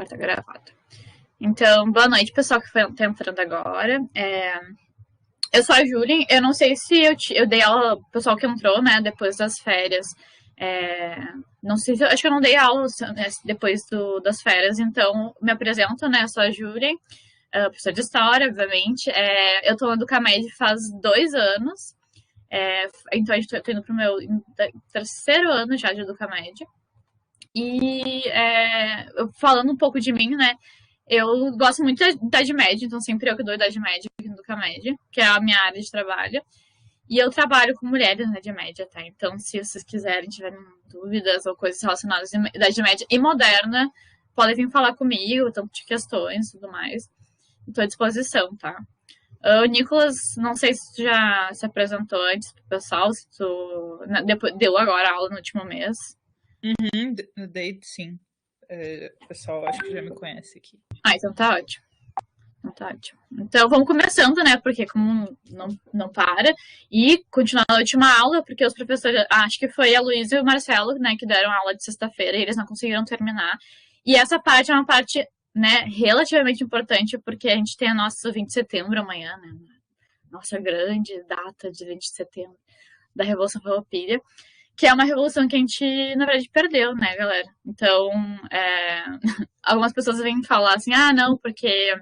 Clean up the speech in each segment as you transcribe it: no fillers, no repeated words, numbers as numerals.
Quarta gravada. Então, boa noite, pessoal que tá entrando agora. Eu sou a Julien, eu não sei se eu dei aula pro pessoal que entrou, né, depois das férias. Não sei se acho que eu não dei aula né, depois das férias, então me apresento, né, eu sou a Julien, professora de História, obviamente. Eu tô no Educamed faz 2 anos, então eu tô indo pro meu terceiro ano já de Educamed. E falando um pouco de mim, né, eu gosto muito da Idade Média, então sempre eu que dou Idade Média aqui no Educamed, que é a minha área de trabalho. E eu trabalho com mulheres na Idade Média, tá? Então, se vocês quiserem, tiverem dúvidas ou coisas relacionadas à Idade Média e moderna, podem vir falar comigo, tanto de questões e tudo mais. Estou à disposição, tá? O Nicolas, não sei se tu já se apresentou antes pro pessoal, se tu depois, deu agora aula no último mês. Dei sim. O pessoal acho que já me conhece aqui. Então tá ótimo. Então vamos começando, né? Porque como não para. E continuar na última aula, porque os professores, acho que foi a Luísa e o Marcelo, né, que deram aula de sexta-feira, e eles não conseguiram terminar. E essa parte é uma parte, né, relativamente importante, porque a gente tem a nossa 20 de setembro amanhã, né? Nossa grande data de 20 de setembro da Revolução Farroupilha, que é uma revolução que a gente, na verdade, perdeu, né, galera? Então, algumas pessoas vêm falar assim, não, porque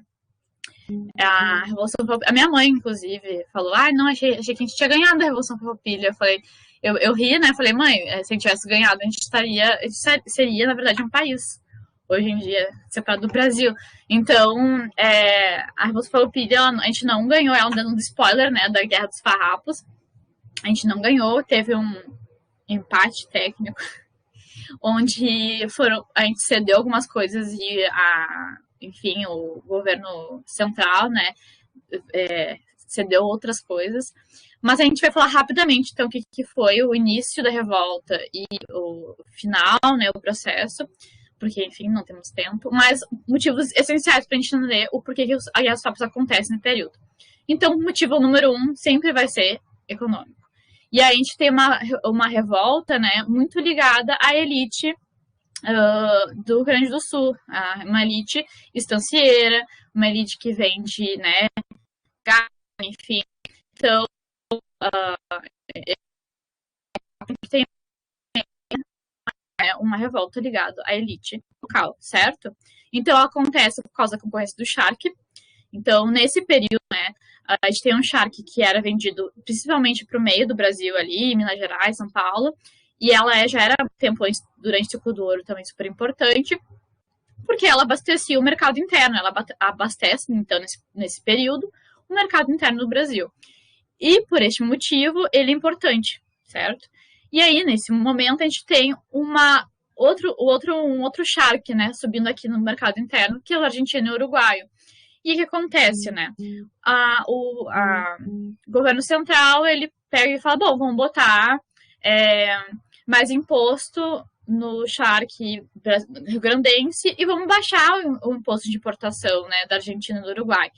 a Revolução Farroupilha... A minha mãe, inclusive, falou, não, achei que a gente tinha ganhado a Revolução Farroupilha. Eu falei, eu ri, né, falei, mãe, se a gente tivesse ganhado, a gente seria, na verdade, um país, hoje em dia, separado do Brasil. Então, a Revolução Farroupilha, a gente não ganhou, ela dando um spoiler, né, da Guerra dos Farrapos. A gente não ganhou, teve um empate técnico, onde a gente cedeu algumas coisas e enfim, o governo central, né, cedeu outras coisas. Mas a gente vai falar rapidamente, então, o que foi o início da revolta e o final, né, o processo, porque, enfim, não temos tempo, mas motivos essenciais para a gente entender o porquê que a Guerra dos Farrapos acontece nesse período. Então, o motivo número 1 sempre vai ser econômico. E aí a gente tem uma revolta, né, muito ligada à elite do Rio Grande do Sul, uma elite estancieira, uma elite que vende, né, gado, enfim. Então, tem uma revolta ligada à elite local, certo? Então, acontece por causa da concorrência do charque. Então, nesse período, né, a gente tem um charque que era vendido principalmente para o meio do Brasil ali, Minas Gerais, São Paulo, e ela já era tempo durante o ciclo do ouro também super importante, porque ela abastecia o mercado interno, ela abastece, então, nesse período, o mercado interno do Brasil. E, por este motivo, ele é importante, certo? E aí, nesse momento, a gente tem um outro charque, né, subindo aqui no mercado interno, que é o argentino e o uruguaio. E o que acontece, né? O governo central, ele pega e fala, bom, vamos botar mais imposto no charque rio-grandense e vamos baixar o imposto de importação, né, da Argentina e do Uruguai.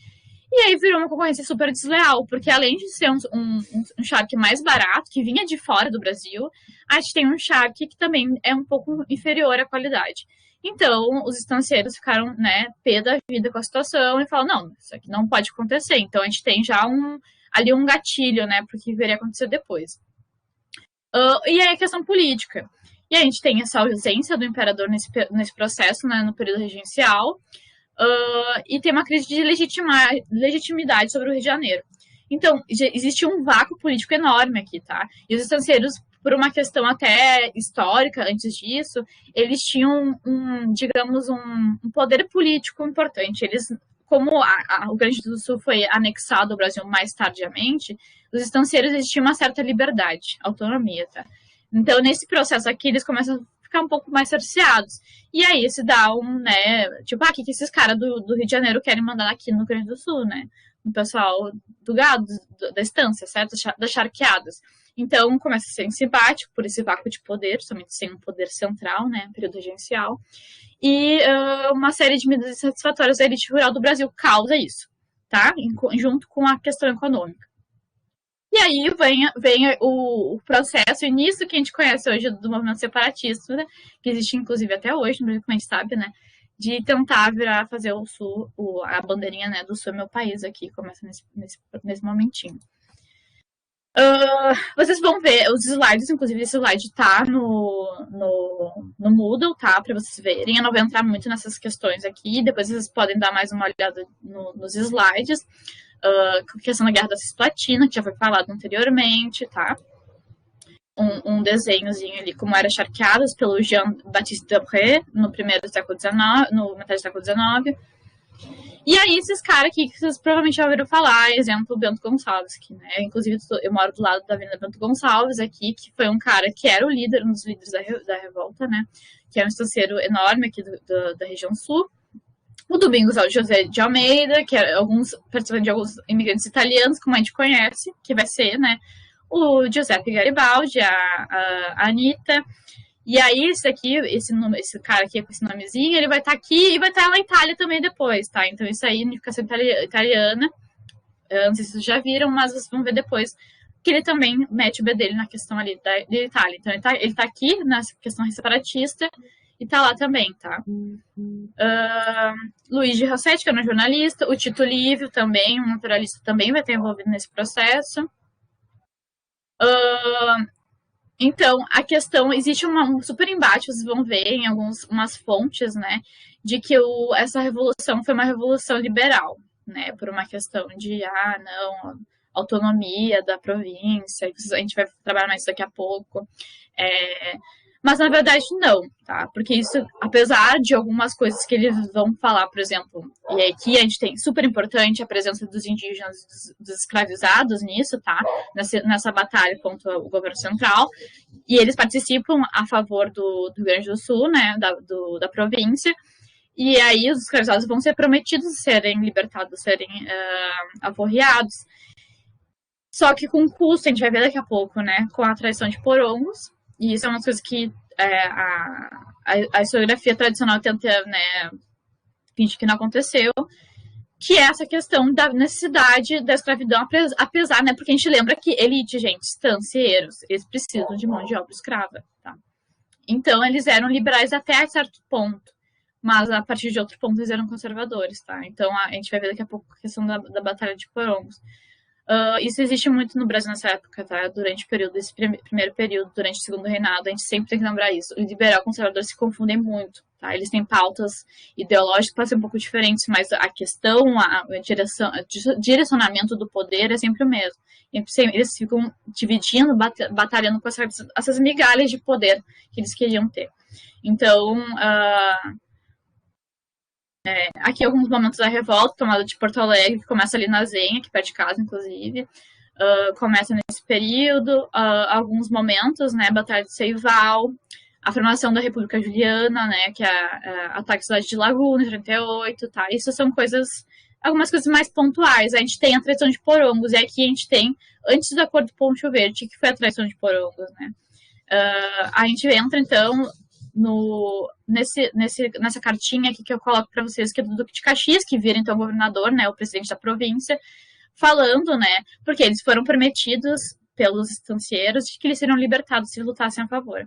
E aí virou uma concorrência super desleal, porque além de ser um charque mais barato, que vinha de fora do Brasil, a gente tem um charque que também é um pouco inferior à qualidade. Então, os estancieiros ficaram, né, pé da vida com a situação e falaram, não, isso aqui não pode acontecer. Então, a gente tem já ali um gatilho, né, para o que viria a acontecer depois. E aí a questão política. E a gente tem essa ausência do imperador nesse processo, né, no período regencial, e tem uma crise de legitimidade sobre o Rio de Janeiro. Então, existe um vácuo político enorme aqui, tá? E os estancieiros, por uma questão até histórica, antes disso, eles tinham, digamos, um poder político importante. Eles, como o Rio Grande do Sul foi anexado ao Brasil mais tardiamente, os estancieiros eles tinham uma certa liberdade, autonomia, tá? Então, nesse processo aqui, eles começam a ficar um pouco mais cerceados. E aí se dá né, tipo, o que esses caras do Rio de Janeiro querem mandar aqui no Rio Grande do Sul, né? O pessoal do gado, da estância, certo? Das charqueadas. Então, começa a ser simpático por esse vácuo de poder, somente sem um poder central, né, período regencial. E uma série de medidas insatisfatórias da elite rural do Brasil causa isso, tá? Junto com a questão econômica. E aí vem o processo, o início que a gente conhece hoje do movimento separatista, né, que existe inclusive até hoje, no Brasil, como a gente sabe, né? de tentar virar, fazer o sul, a bandeirinha, né, do sul é meu país aqui, começa nesse momentinho. Vocês vão ver os slides, inclusive esse slide tá no Moodle, tá? Para vocês verem. Eu não vou entrar muito nessas questões aqui, depois vocês podem dar mais uma olhada nos slides. Questão da Guerra da Cisplatina, que já foi falado anteriormente, tá? Um desenhozinho ali, como era charqueadas pelo Jean-Baptiste Debré no primeiro século XIX, no metade do século XIX. E aí, esses caras aqui que vocês provavelmente já ouviram falar, exemplo, Bento Gonçalves, que, né, inclusive eu moro do lado da Avenida Bento Gonçalves aqui, que foi um cara que era o líder, um dos líderes da revolta, né, que é um estanceiro enorme aqui da região sul. O Domingos José de Almeida, que é participando de alguns imigrantes italianos, como a gente conhece, que vai ser, né, o Giuseppe Garibaldi, a Anitta. E aí, esse cara aqui com esse nomezinho, ele vai estar aqui e vai estar na Itália também depois, tá? Então, isso aí, unificação italiana. Não sei se vocês já viram, mas vocês vão ver depois que ele também mete o B dele na questão ali da Itália. Então, ele tá aqui na questão separatista e tá lá também, tá? Luigi Rossetti, que é um jornalista. O Tito Livio também, um naturalista, também vai estar envolvido nesse processo. Então, a questão, existe um super embate, vocês vão ver em umas fontes, né, de que essa revolução foi uma revolução liberal, né, por uma questão de, não, autonomia da província, a gente vai trabalhar mais daqui a pouco, mas na verdade não, tá, porque isso, apesar de algumas coisas que eles vão falar, por exemplo, e aqui a gente tem super importante a presença dos indígenas, dos escravizados nisso, tá, nessa batalha contra o governo central, e eles participam a favor do Rio Grande do Sul, né, da província, e aí os escravizados vão ser prometidos serem libertados, serem aforreados, só que com custo, a gente vai ver daqui a pouco, né, com a traição de porongos. E isso é uma coisa que a historiografia tradicional tenta, né, fingir que não aconteceu, que é essa questão da necessidade da escravidão, apesar, né, porque a gente lembra que elite, gente, estancieiros, eles precisam de mão de obra escrava, tá? Então, eles eram liberais até certo ponto, mas a partir de outro ponto eles eram conservadores, tá? Então, a gente vai ver daqui a pouco a questão da Batalha de Porongos. Isso existe muito no Brasil nessa época, tá? Durante o período, esse primeiro período, durante o segundo reinado, a gente sempre tem que lembrar isso. O liberal e o conservador se confundem muito, tá? Eles têm pautas ideológicas que podem ser um pouco diferentes, mas a questão, o direcionamento do poder é sempre o mesmo. Eles ficam dividindo, batalhando com essas migalhas de poder que eles queriam ter. Então, aqui alguns momentos da revolta, tomada de Porto Alegre, que começa ali na Zenha, aqui perto de casa, inclusive. Começa nesse período, alguns momentos, né, Batalha de Seival, a formação da República Juliana, né, que é ataque à cidade de Laguna, em 38, tá? Isso são algumas coisas mais pontuais. A gente tem a traição de Porongos, e aqui a gente tem, antes do Acordo de Poncho Verde, que foi a traição de Porongos, né? A gente entra, então, nessa cartinha aqui que eu coloco para vocês, que é do Duque de Caxias, que vira então governador, né, o presidente da província, falando, né, porque eles foram prometidos pelos estancieiros de que eles seriam libertados se lutassem a favor.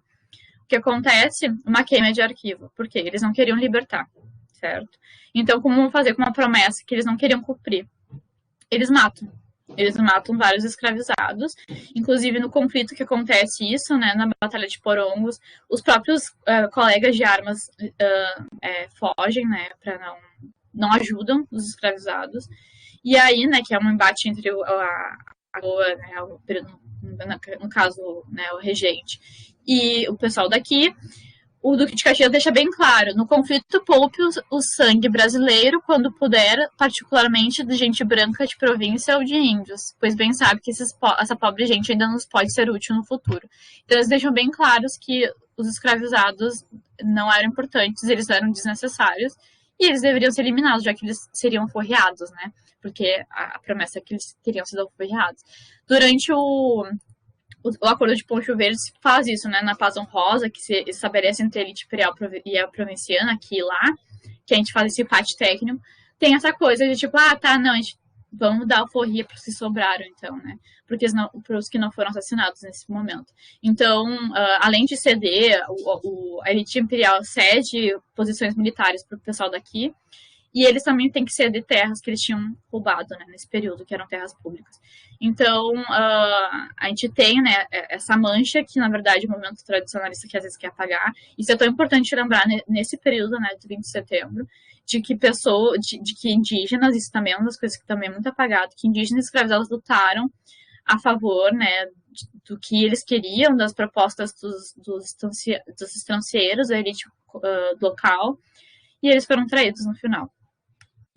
O que acontece? Uma queima de arquivo, porque eles não queriam libertar, certo? Então, como fazer com uma promessa que eles não queriam cumprir? Eles matam. Eles matam vários escravizados, inclusive no conflito que acontece isso, né, na Batalha de Porongos, os próprios colegas de armas fogem, né, não ajudam os escravizados, e aí, né, que é um embate entre no caso, né, o regente e o pessoal daqui. O Duque de Caxias deixa bem claro, no conflito poupe o sangue brasileiro quando puder, particularmente de gente branca de província ou de índios, pois bem sabe que essa pobre gente ainda nos pode ser útil no futuro. Então eles deixam bem claros que os escravizados não eram importantes, eles eram desnecessários, e eles deveriam ser eliminados, já que eles seriam forreados, né? Porque a promessa é que eles teriam sido forreados. Durante o Acordo de Poncho Verde faz isso, né, na paz honrosa, que se estabelece entre a elite imperial e a provinciana, aqui e lá, que a gente faz esse empate técnico, tem essa coisa de tipo, não, a gente vamos dar alforria para os que sobraram, então, né? Porque para os que não foram assassinados nesse momento. Então, além de ceder, a elite imperial cede posições militares para o pessoal daqui, e eles também têm que ceder terras que eles tinham roubado, né, nesse período, que eram terras públicas. Então, a gente tem, né, essa mancha que, na verdade, o movimento tradicionalista que às vezes quer apagar. Isso é tão importante lembrar nesse período, né, de 20 de setembro, de que de que indígenas, isso também é uma das coisas que também é muito apagado, que indígenas e escravizados lutaram a favor, né, do que eles queriam, das propostas dos estancieiros, da elite local, e eles foram traídos no final.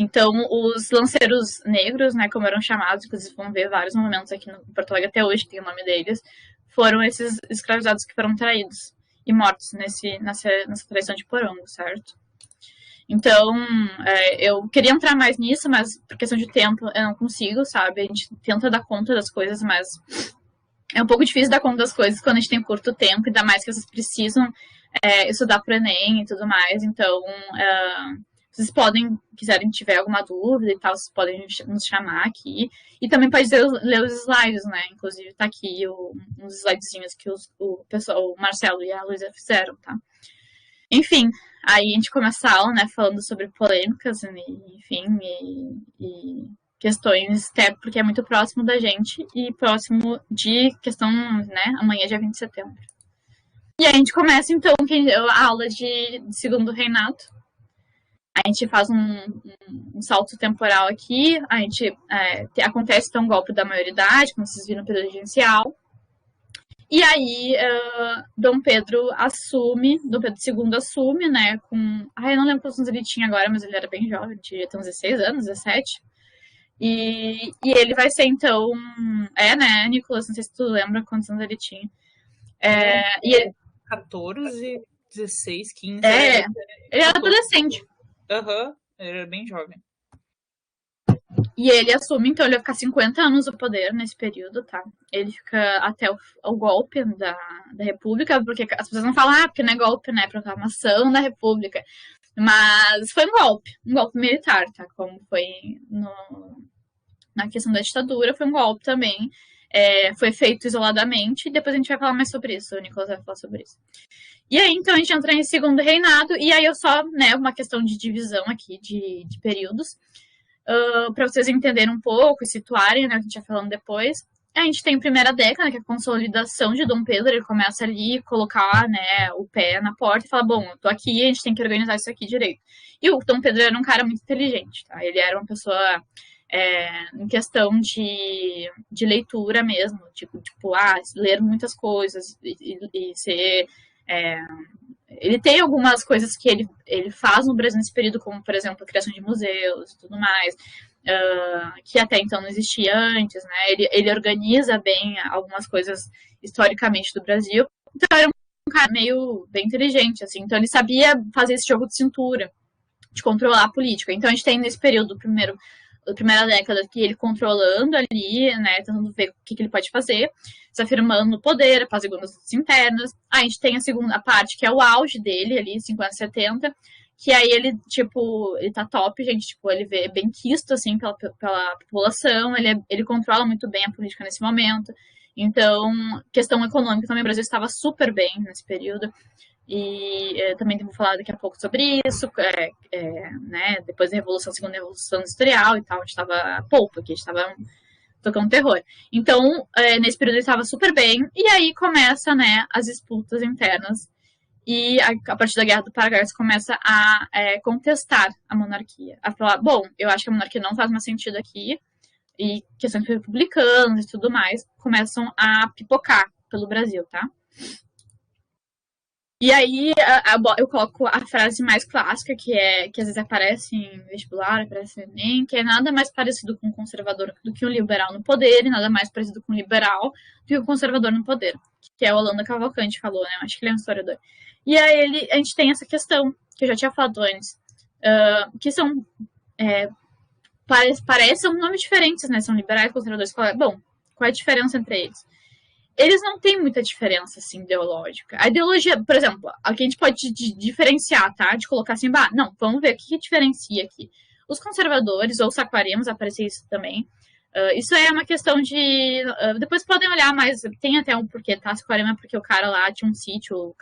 Então, os lanceiros negros, né, como eram chamados, inclusive vão ver vários momentos aqui no Porto Alegre até hoje, tem o nome deles, foram esses escravizados que foram traídos e mortos nessa traição de Porongo, certo? Então, eu queria entrar mais nisso, mas por questão de tempo eu não consigo, sabe? A gente tenta dar conta das coisas, mas é um pouco difícil dar conta das coisas quando a gente tem curto tempo, ainda mais que vocês precisam estudar para o Enem e tudo mais. Então, vocês podem, quiserem, tiver alguma dúvida e tal, vocês podem nos chamar aqui. E também pode ler os slides, né? Inclusive tá aqui uns slidezinhos que o Marcelo e a Luísa fizeram, tá? Enfim, aí a gente começa a aula, né, falando sobre polêmicas, enfim, e questões, até porque é muito próximo da gente e próximo de questão, né, amanhã, dia 20 de setembro. E aí a gente começa, então, a aula de segundo reinado. A gente faz um salto temporal aqui, a gente acontece então o golpe da maioridade, como vocês viram, presidencial. E aí, Dom Pedro II assume, né, eu não lembro quantos anos ele tinha agora, mas ele era bem jovem, ele devia ter uns 16 anos, 17. E ele vai ser, então, né, Nicolas, não sei se tu lembra quantos anos ele tinha. E ele... 14, 16, 15... ele era adolescente. Aham, ele era bem jovem. E ele assume, então ele vai ficar 50 anos no poder nesse período, tá? Ele fica até o golpe da República, porque as pessoas não falam, porque não é golpe, né? Proclamação da República. Mas foi um golpe militar, tá? Como foi na questão da ditadura, foi um golpe também. Foi feito isoladamente, e depois a gente vai falar mais sobre isso, o Nicolas vai falar sobre isso. E aí, então, a gente entra em segundo reinado, e aí eu só, né, uma questão de divisão aqui de períodos, para vocês entenderem um pouco e situarem, né, o que a gente vai falando depois. A gente tem a primeira década, que é a consolidação de Dom Pedro, ele começa ali colocar, né, o pé na porta e fala, bom, eu tô aqui, a gente tem que organizar isso aqui direito. E o Dom Pedro era um cara muito inteligente, tá? Ele era uma pessoa, em questão de leitura mesmo, tipo, ler muitas coisas e ser... ele tem algumas coisas que ele faz no Brasil nesse período, como, por exemplo, a criação de museus e tudo mais, que até então não existia antes, né? Ele organiza bem algumas coisas historicamente do Brasil. Então, era um cara bem inteligente, assim. Então, ele sabia fazer esse jogo de cintura, de controlar a política. Então, a gente tem nesse período, a primeira década, que ele controlando ali, né, tentando ver o que ele pode fazer, se afirmando no poder, apaziguando as lutas internas. Aí a gente tem a segunda parte, que é o auge dele, ali, 50, 70, que aí ele, tipo, ele tá top, gente, tipo, ele vê bem quisto, assim, pela população, ele controla muito bem a política nesse momento. Então, questão econômica também, o Brasil estava super bem nesse período. E também vou falar daqui a pouco sobre isso, né, depois da segunda revolução industrial e tal, a gente estava pouco aqui, a gente estava tocando terror. Então, nesse período ele estava super bem, e aí começa, né, as disputas internas, e a partir da Guerra do Paraguai você começa a contestar a monarquia, a falar, bom, eu acho que a monarquia não faz mais sentido aqui, e questões republicanas e tudo mais começam a pipocar pelo Brasil, tá? E aí eu coloco a frase mais clássica, que às vezes aparece em vestibular, aparece no Enem, que é nada mais parecido com um conservador do que um liberal no poder, e nada mais parecido com um liberal do que um conservador no poder, que é o Holanda Cavalcante falou, né? Acho que ele é um historiador. E aí a gente tem essa questão, que eu já tinha falado antes, que são... parecem nomes diferentes, né? São liberais e conservadores. Bom, qual é a diferença entre eles? Eles não têm muita diferença, assim, ideológica. A ideologia, por exemplo, aqui a gente pode diferenciar, tá? De colocar assim, não, vamos ver o que diferencia aqui. Os conservadores, ou saquaremos, aparece isso também. Isso é uma questão de... depois podem olhar, mas tem até um porquê, tá? Saquarema é porque o cara lá tinha um sítio,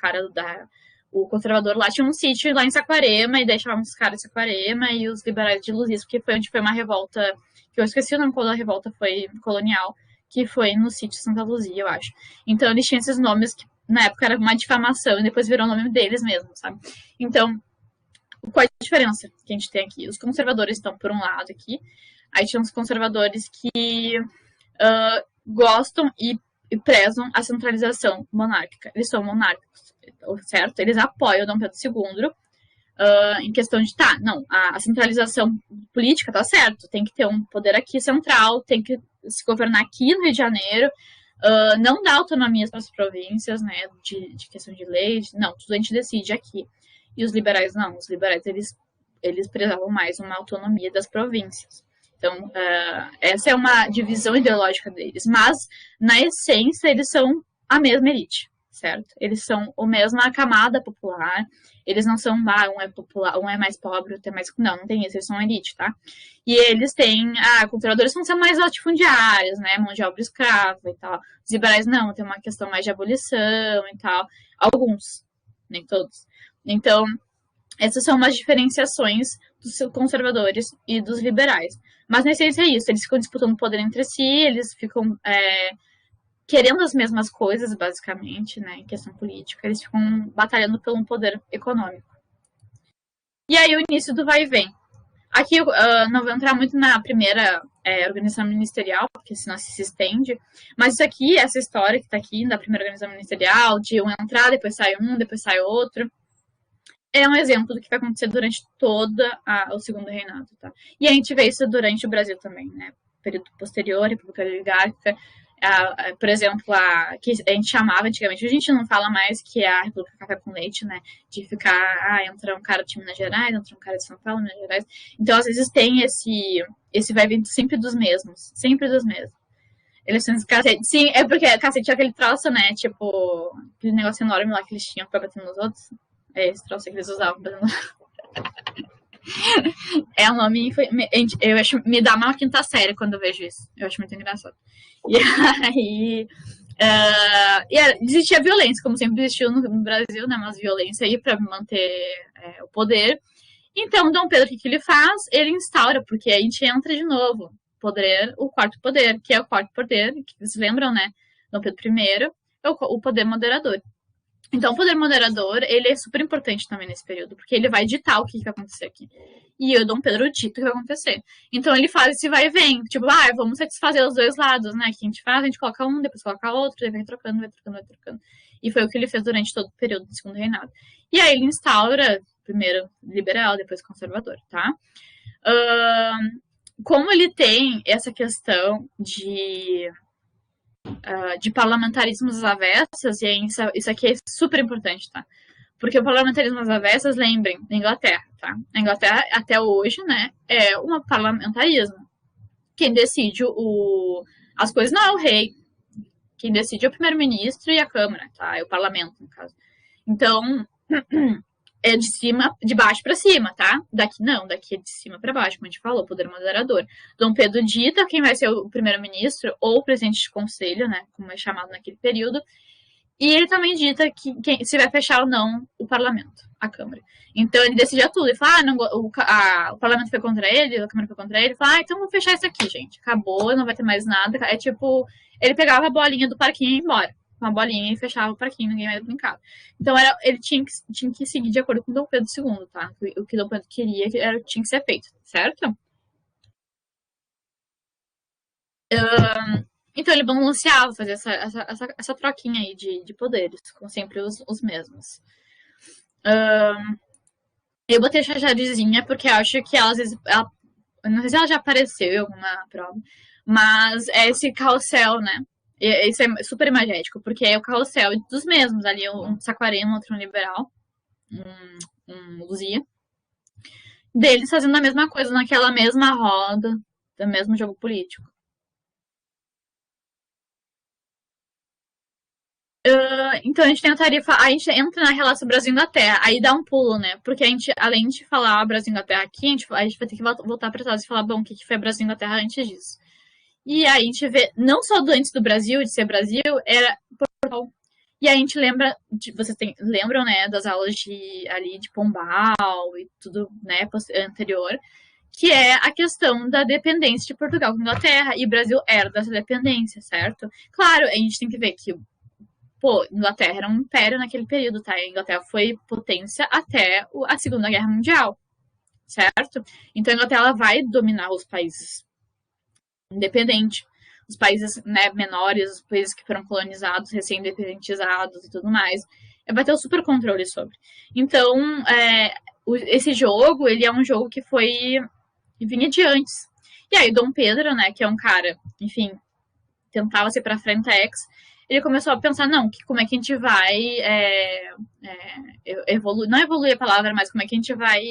o conservador lá tinha um sítio lá em Saquarema, e deixavam os caras de Saquarema e os liberais de Luzis, porque foi onde foi uma revolta, que eu esqueci o nome quando a revolta foi colonial, que foi no sítio Santa Luzia, eu acho. Então eles tinham esses nomes que na época era uma difamação e depois virou o nome deles mesmo, sabe? Então, qual é a diferença que a gente tem aqui? Os conservadores estão por um lado aqui, aí tinha uns conservadores que gostam e prezam a centralização monárquica. Eles são monárquicos, certo? Eles apoiam o Dom Pedro II em questão de, a centralização política tá certo, tem que ter um poder aqui central, tem que se governar aqui no Rio de Janeiro, não dá autonomias para as províncias, né, de questão de lei, não, tudo a gente decide aqui. E os liberais não, os liberais eles prezavam mais uma autonomia das províncias. Então, essa é uma divisão ideológica deles, mas na essência eles são a mesma elite, certo? Eles são a mesma camada popular, eles não são, um é popular, um é mais pobre, outro é mais... Não tem isso, eles são elite, tá? E eles têm, conservadores são mais latifundiários, né, mão de obra escrava e tal. Os liberais não, tem uma questão mais de abolição e tal. Alguns, nem todos. Então, essas são umas diferenciações dos conservadores e dos liberais. Mas na essência é isso, eles ficam disputando poder entre si, eles ficam querendo as mesmas coisas, basicamente, né, em questão política, eles ficam batalhando pelo poder econômico. E aí o início do vai e vem. Aqui não vou entrar muito na primeira organização ministerial, porque senão se estende, mas isso aqui, essa história que tá aqui da primeira organização ministerial, de um entrar, depois sai um, depois sai outro, é um exemplo do que vai acontecer durante todo o segundo reinado, tá? E a gente vê isso durante o Brasil também, né? Período posterior, República Oligárquica, por exemplo, que a gente chamava antigamente, a gente não fala mais, que é a República Café com Leite, né? De ficar, entra um cara de Minas Gerais, entra um cara de São Paulo, Minas Gerais. Então, às vezes tem esse vai vir sempre dos mesmos, sempre dos mesmos. Eleições do cacete. Sim, é porque cacete tinha aquele troço, né? Tipo, aquele negócio enorme lá que eles tinham pra bater nos outros. É esse troço que eles usavam. É um nome. Eu acho, me dá uma quinta série quando eu vejo isso. Eu acho muito engraçado. E aí. Existia violência, como sempre existiu no Brasil, né? Mas violência aí pra manter o poder. Então, Dom Pedro, o que ele faz? Ele instaura, porque aí a gente entra de novo. O quarto poder, que é o quarto poder, que vocês lembram, né? Dom Pedro I, é o poder moderador. Então, o poder moderador, ele é super importante também nesse período, porque ele vai ditar o que vai acontecer aqui. E o Dom Pedro dita o que vai acontecer. Então, ele faz esse vai e vem. Tipo, vamos satisfazer os dois lados, né? Que a gente faz, a gente coloca um, depois coloca outro, e vai trocando, vai trocando, vai trocando. E foi o que ele fez durante todo o período do segundo reinado. E aí ele instaura, primeiro liberal, depois conservador, tá? Como ele tem essa questão de parlamentarismos às avessas, e isso aqui é super importante, tá? Porque o parlamentarismo às avessas, lembrem, na Inglaterra, tá? A Inglaterra, até hoje, né, é um parlamentarismo. Quem decide as coisas não é o rei. Quem decide é o primeiro-ministro e a Câmara, tá? É o parlamento, no caso. Então, é de baixo para cima, tá? Daqui não, daqui é de cima para baixo, como a gente falou, poder moderador. Dom Pedro dita quem vai ser o primeiro-ministro ou o presidente de conselho, né, como é chamado naquele período. E ele também dita se vai fechar ou não o parlamento, a Câmara. Então ele decidia tudo. Ele fala, o parlamento foi contra ele, a Câmara foi contra ele. Ele fala, então vamos fechar isso aqui, gente. Acabou, não vai ter mais nada. É tipo, ele pegava a bolinha do parquinho e ia embora. Uma bolinha e fechava o parquinho, ninguém mais brincava. Então ele tinha que seguir de acordo com Dom Pedro II, tá? O que Dom Pedro queria tinha que ser feito, certo? Então ele balanceava, fazia essa troquinha aí de poderes, com sempre os mesmos. Eu botei a Chajadezinha porque eu acho que ela, às vezes, não sei se ela já apareceu em alguma prova, mas é esse carrossel, né? E isso é super imagético, porque é o carrossel dos mesmos, ali um Saquarema, outro um liberal, um Luzia, deles fazendo a mesma coisa naquela mesma roda, do mesmo jogo político. Então a gente tem a tarifa, a gente entra na relação Brasil e Inglaterra, aí dá um pulo, né? Porque a gente, além de falar Brasil e Inglaterra aqui, a gente vai ter que voltar para trás e falar, bom, o que foi Brasil e Inglaterra antes disso? E aí a gente vê, não só do antes do Brasil, de ser Brasil, era Portugal. E a gente lembra, lembram, né, das aulas de Pombal e tudo, né, anterior, que é a questão da dependência de Portugal com Inglaterra, e o Brasil era dessa dependência, certo? Claro, a gente tem que ver que, Inglaterra era um império naquele período, tá? A Inglaterra foi potência até a Segunda Guerra Mundial, certo? Então a Inglaterra vai dominar os países independentes, os países, né, menores, os países que foram colonizados, recém-independentizados e tudo mais, vai ter o super controle sobre. Então, esse jogo, ele é um jogo que vinha de antes. E aí, Dom Pedro, né, que é um cara, enfim, tentava ser pra frente ele começou a pensar, não, como é que a gente vai evoluir, não evoluir a palavra, mas como é que a gente vai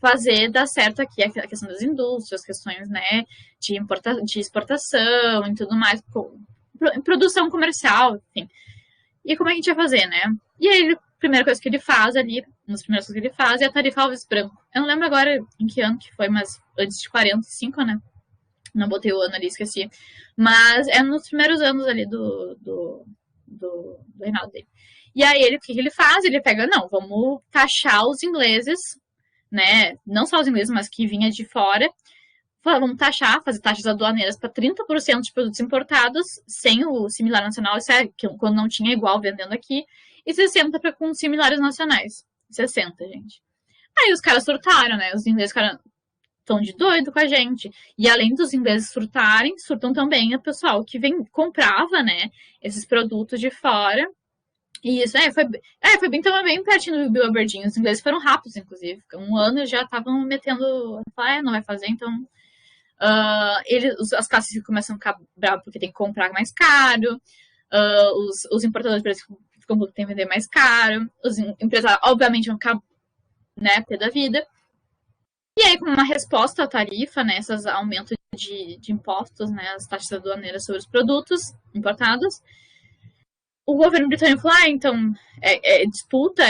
fazer dar certo aqui a questão das indústrias, questões, né, de exportação e tudo mais, produção comercial, enfim. E como é que a gente vai fazer, né? E aí, a primeira coisa que ele faz ali, uma das primeiras coisas que ele faz é a tarifa Alves Branco. Eu não lembro agora em que ano que foi, mas antes de 45, né? Não botei o ano ali, esqueci. Mas é nos primeiros anos ali do reinado dele. E aí, o que ele faz? Ele pega, não, vamos taxar os ingleses, né? Não só os ingleses, mas que vinha de fora. Vamos taxar, fazer taxas aduaneiras para 30% de produtos importados, sem o similar nacional, isso é quando não tinha igual vendendo aqui, e 60% com similares nacionais. 60, gente. Aí os caras surtaram, né? Os ingleses ficaram tão de doido com a gente. E além dos ingleses surtarem, surtam também o pessoal que comprava, né, esses produtos de fora. E isso, foi bem pertinho do Bill Aberdeen. Os ingleses foram rápidos, inclusive. Um ano já estavam metendo, não vai fazer, então... as classes começam a ficar bravas porque tem que comprar mais caro. Os importadores ficam tem que vender mais caro. Os empresários, obviamente, vão ficar, né, pé da vida. E aí, como uma resposta à tarifa, né, esses aumentos de impostos, né, as taxas aduaneiras sobre os produtos importados, o governo britânico falou, então, disputa,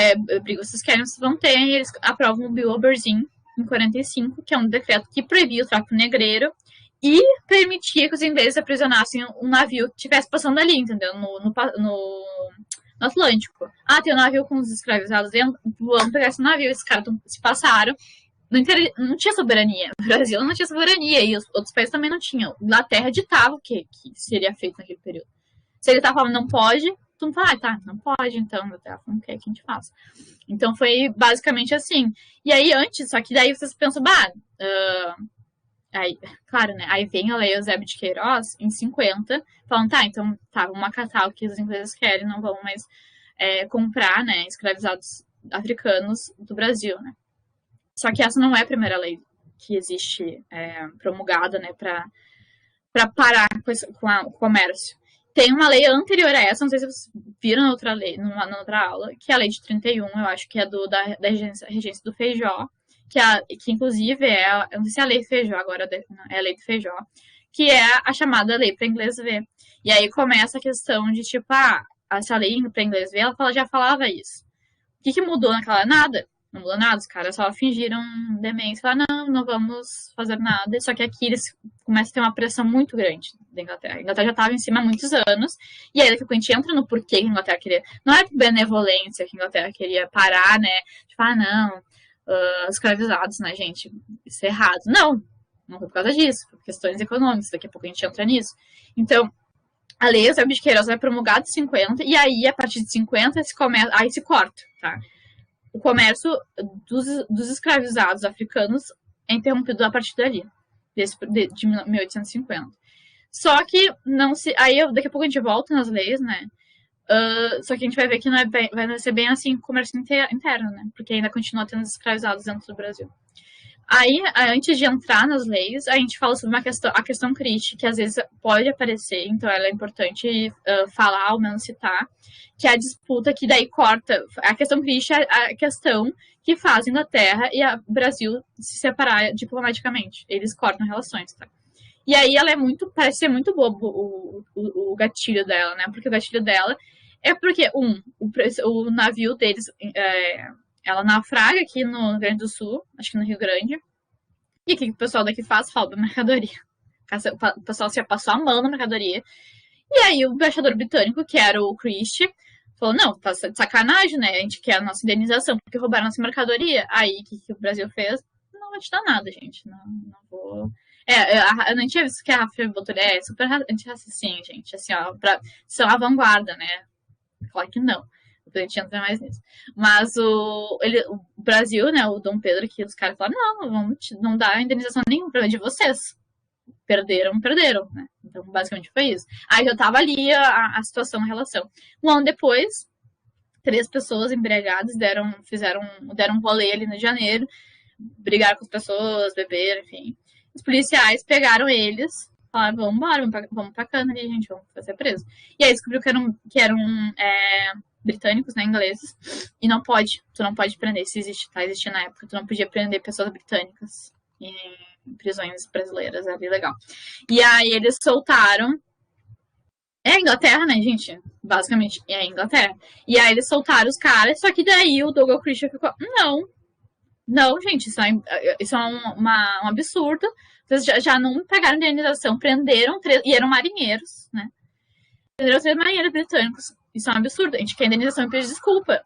briga, vocês querem, vocês vão ter, e eles aprovam o Bill Aberdeen em 45, que é um decreto que proibia o tráfico negreiro e permitia que os ingleses aprisionassem um navio que estivesse passando ali, entendeu? No Atlântico. Tem um navio com os escravizados dentro, vamos pegar esse navio, esses caras se passaram. Não tinha soberania. O Brasil não tinha soberania e os outros países também não tinham. A Inglaterra ditava o que seria feito naquele período. Se ele tava falando não pode, tu não fala, não pode, então, Inglaterra falando o que a gente faz. Então foi basicamente assim. E aí antes, só que daí vocês pensam, aí, claro, né? Aí vem a Lei Eusébio de Queiroz em 50, falando, então, vamos acatar o que os ingleses querem, não vamos mais comprar, né, escravizados africanos do Brasil, né? Só que essa não é a primeira lei que existe promulgada, né, para parar com o comércio. Tem uma lei anterior a essa, não sei se vocês viram na outra lei, na outra aula, que é a lei de 31, eu acho que é da regência do Feijó, que inclusive eu não sei se é a lei do Feijó agora, é a lei do Feijó, que é a chamada lei para inglês ver. E aí começa a questão de, essa lei para inglês ver, ela já falava isso. O que mudou naquela? Nada. Não mudou nada, os caras só fingiram demência, falaram, não vamos fazer nada. Só que aqui eles começam a ter uma pressão muito grande da Inglaterra. A Inglaterra já estava em cima há muitos anos, e aí daqui a pouco a gente entra no porquê que a Inglaterra queria. Não era por benevolência que a Inglaterra queria parar, né? Escravizados, né, gente? Isso é errado. Não foi por causa disso, por questões econômicas. Daqui a pouco a gente entra nisso. Então, a lei Eusébio de Queiroz vai promulgada em 50, e aí, a partir de 50, aí se corta, tá? O comércio dos escravizados africanos é interrompido a partir dali, de 1850. Só que aí daqui a pouco a gente volta nas leis, né? Só que a gente vai ver que não vai ser bem assim o comércio interno, né? Porque ainda continua tendo escravizados dentro do Brasil. Aí, antes de entrar nas leis, a gente fala sobre a questão crítica, que às vezes pode aparecer, então ela é importante falar, ao menos citar, que é a disputa que daí corta. A questão crítica é a questão que faz a Inglaterra e o Brasil se separar diplomaticamente. Eles cortam relações, tá? E aí ela parece ser muito bobo o gatilho dela, né? Porque o gatilho dela É porque, o navio deles, ela naufraga aqui no Rio Grande do Sul, acho que no Rio Grande. E o que o pessoal daqui faz? Rouba mercadoria. O pessoal se passou a mão na mercadoria. E aí o embaixador britânico, que era o Christie, falou, não, tá de sacanagem, né? A gente quer a nossa indenização porque roubaram nossa mercadoria. Aí, o que o Brasil fez? Não vai te dar nada, gente. Não vou... eu não tinha visto que a Rafa botou... É super antirracistinha, gente. Assim, ó, são a vanguarda, né? Claro que não. A gente entra mais nisso. Mas o Brasil, né, o Dom Pedro, que os caras falaram, não dá indenização nenhuma, problema de vocês. Perderam, né? Então, basicamente foi isso. Aí já tava ali a situação, a relação. Um ano depois, 3 pessoas embriagadas deram um rolê ali no Rio de Janeiro, brigaram com as pessoas, beberam, enfim. Os policiais pegaram eles, falaram, vamos embora, vamos pra cana ali, gente, vamos ser presos. E aí descobriu que eram britânicos, né, ingleses, e tu não pode prender, se existe, tá? Existia na época, tu não podia prender pessoas britânicas em prisões brasileiras, era legal. E aí eles soltaram, é a Inglaterra, né, gente? Basicamente, é a Inglaterra. E aí eles soltaram os caras, só que daí o Douglas Christian ficou, não, gente, isso é um absurdo. Vocês já não pegaram indenização, prenderam 3, e eram marinheiros, né? Prenderam 3 marinheiros britânicos. Isso é um absurdo. A gente quer indenização e pedir desculpa.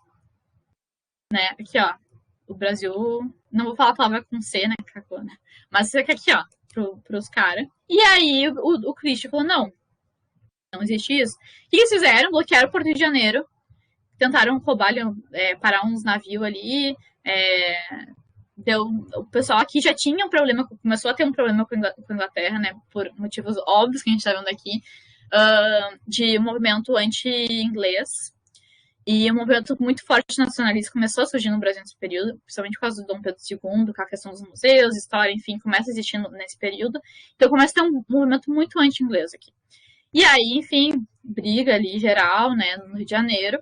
Né? Aqui, ó. O Brasil... Não vou falar a palavra com C, né? Cacona. Mas isso aqui, ó. Pros caras. E aí, o Christian falou, não existe isso. O que eles fizeram? Bloquearam o Porto de Janeiro. Tentaram roubar, parar uns navios ali. O pessoal aqui já tinha um problema, começou a ter um problema com a Inglaterra, né? Por motivos óbvios que a gente tá vendo aqui. De movimento anti-inglês e um movimento muito forte nacionalista começou a surgir no Brasil nesse período, principalmente por causa do Dom Pedro II, com a questão dos museus, história, enfim, começa a existir nesse período. Então começa a ter um movimento muito anti-inglês aqui. E aí, enfim, briga ali geral, né, no Rio de Janeiro.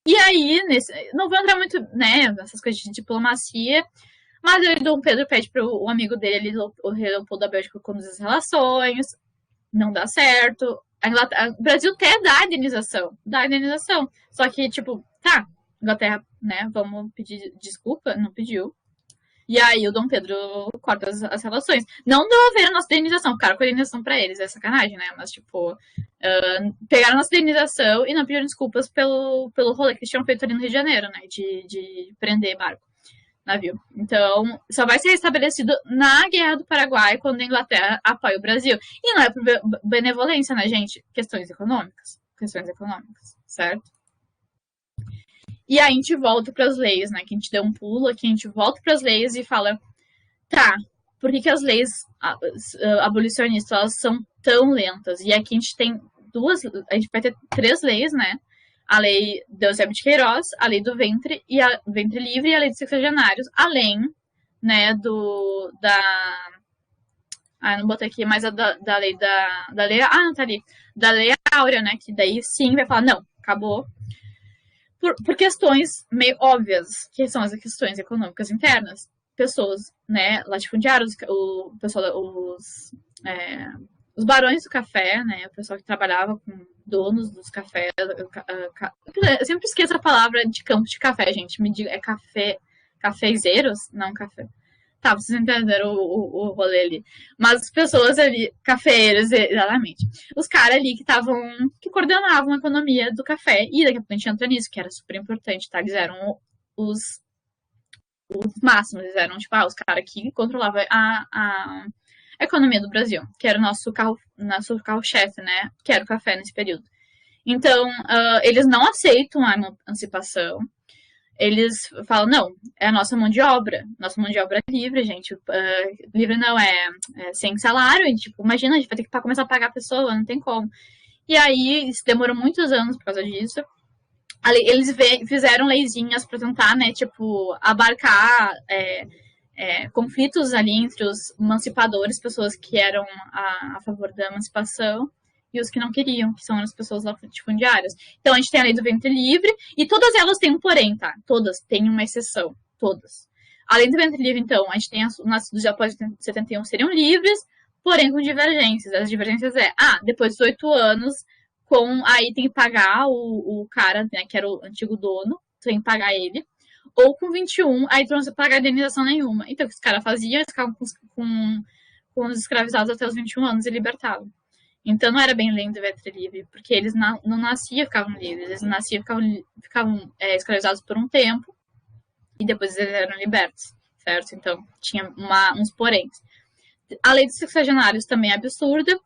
E aí, não vou entrar muito, né, nessas coisas de diplomacia, mas o Dom Pedro pede para o amigo dele, o rei Leopoldo da Bélgica, conduzir as relações. Não dá certo. O Brasil até dá indenização. Só que, tipo, Inglaterra, né, vamos pedir desculpa, não pediu. E aí o Dom Pedro corta as relações. Não devolveram a nossa indenização, ficaram com a indenização pra eles, é sacanagem, né? Mas, tipo, pegaram a nossa indenização e não pediram desculpas pelo rolê que eles tinham feito ali no Rio de Janeiro, né? De prender barco. Navio. Então, só vai ser restabelecido na Guerra do Paraguai, quando a Inglaterra apoia o Brasil. E não é por benevolência, né, gente? Questões econômicas, certo? E aí a gente volta para as leis, né? Que a gente deu um pulo aqui, a gente volta para as leis e fala, por que as leis abolicionistas elas são tão lentas? E aqui a gente tem a gente vai ter 3 leis, né? A lei de Eusébio de Queiroz, a lei do ventre e a ventre livre e a lei dos sexagenários, além, né, não botei aqui, mas da lei não tá ali, da lei áurea, né, que daí sim vai falar, não, acabou, por questões meio óbvias, que são as questões econômicas internas, pessoas, né, latifundiários, o pessoal, os barões do café, né, o pessoal que trabalhava com donos dos cafés, eu sempre esqueço a palavra de campo de café, gente, me diga, é cafezeiros? Não, café. Tá, vocês entenderam o rolê ali. Mas as pessoas ali, cafeeiros, exatamente. Os caras ali que coordenavam a economia do café, e daqui a pouco a gente entra nisso, que era super importante, tá? Eles eram os máximos, eles eram, tipo, os caras que controlavam a economia do Brasil, que era o nosso carro-chefe, né? Que era o café nesse período. Então, eles não aceitam a emancipação. Eles falam, não, é a nossa mão de obra livre, gente. Livre não, é sem salário. E, tipo, imagina, a gente vai ter que começar a pagar a pessoa, não tem como. E aí, isso demorou muitos anos por causa disso. Eles fizeram leizinhas para tentar, né, tipo, abarcar conflitos ali entre os emancipadores, pessoas que eram a favor da emancipação, e os que não queriam, que são as pessoas latifundiárias. Então, a gente tem a lei do ventre livre, e todas elas têm um porém, tá? Todas têm uma exceção, todas. Além do ventre livre, então, a gente tem os nascidos após 71 seriam livres, porém com divergências. As divergências depois dos 8 anos, aí tem que pagar o cara, né, que era o antigo dono, tem que pagar ele, ou com 21, aí tu não precisa pagar indenização nenhuma. Então, o que os caras faziam, eles ficavam com os escravizados até os 21 anos e libertavam. Então, não era bem lei do ventre livre, porque eles não nasciam e ficavam livres, eles nasciam e ficavam escravizados por um tempo, e depois eles eram libertos, certo? Então, tinha uns poréns. A lei dos sexagenários também é absurda,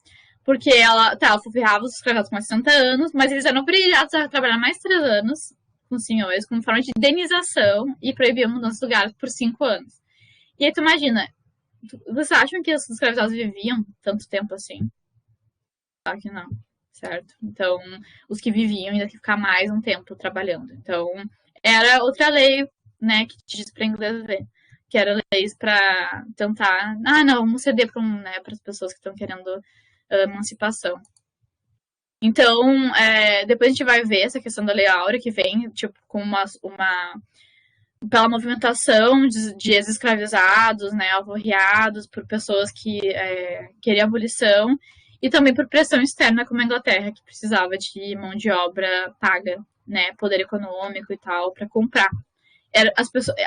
porque ela ferrava os escravizados com 60 anos, mas eles eram obrigados a trabalhar mais 3 anos com os senhores, como forma de indenização, e proibiam mudança de lugar por 5 anos. E aí tu imagina, vocês acham que os escravizados viviam tanto tempo assim? Claro que não, certo? Então, os que viviam ainda tinham que ficar mais um tempo trabalhando. Então, era outra lei, né, que diz para inglês ver, que era leis para tentar, não, vamos ceder para as pessoas que estão querendo emancipação. Então, depois a gente vai ver essa questão da Lei Áurea, que vem, tipo, com pela movimentação de ex-escravizados, né, alforriados, por pessoas que queriam abolição, e também por pressão externa, como a Inglaterra, que precisava de mão de obra paga, né, poder econômico e tal, para comprar.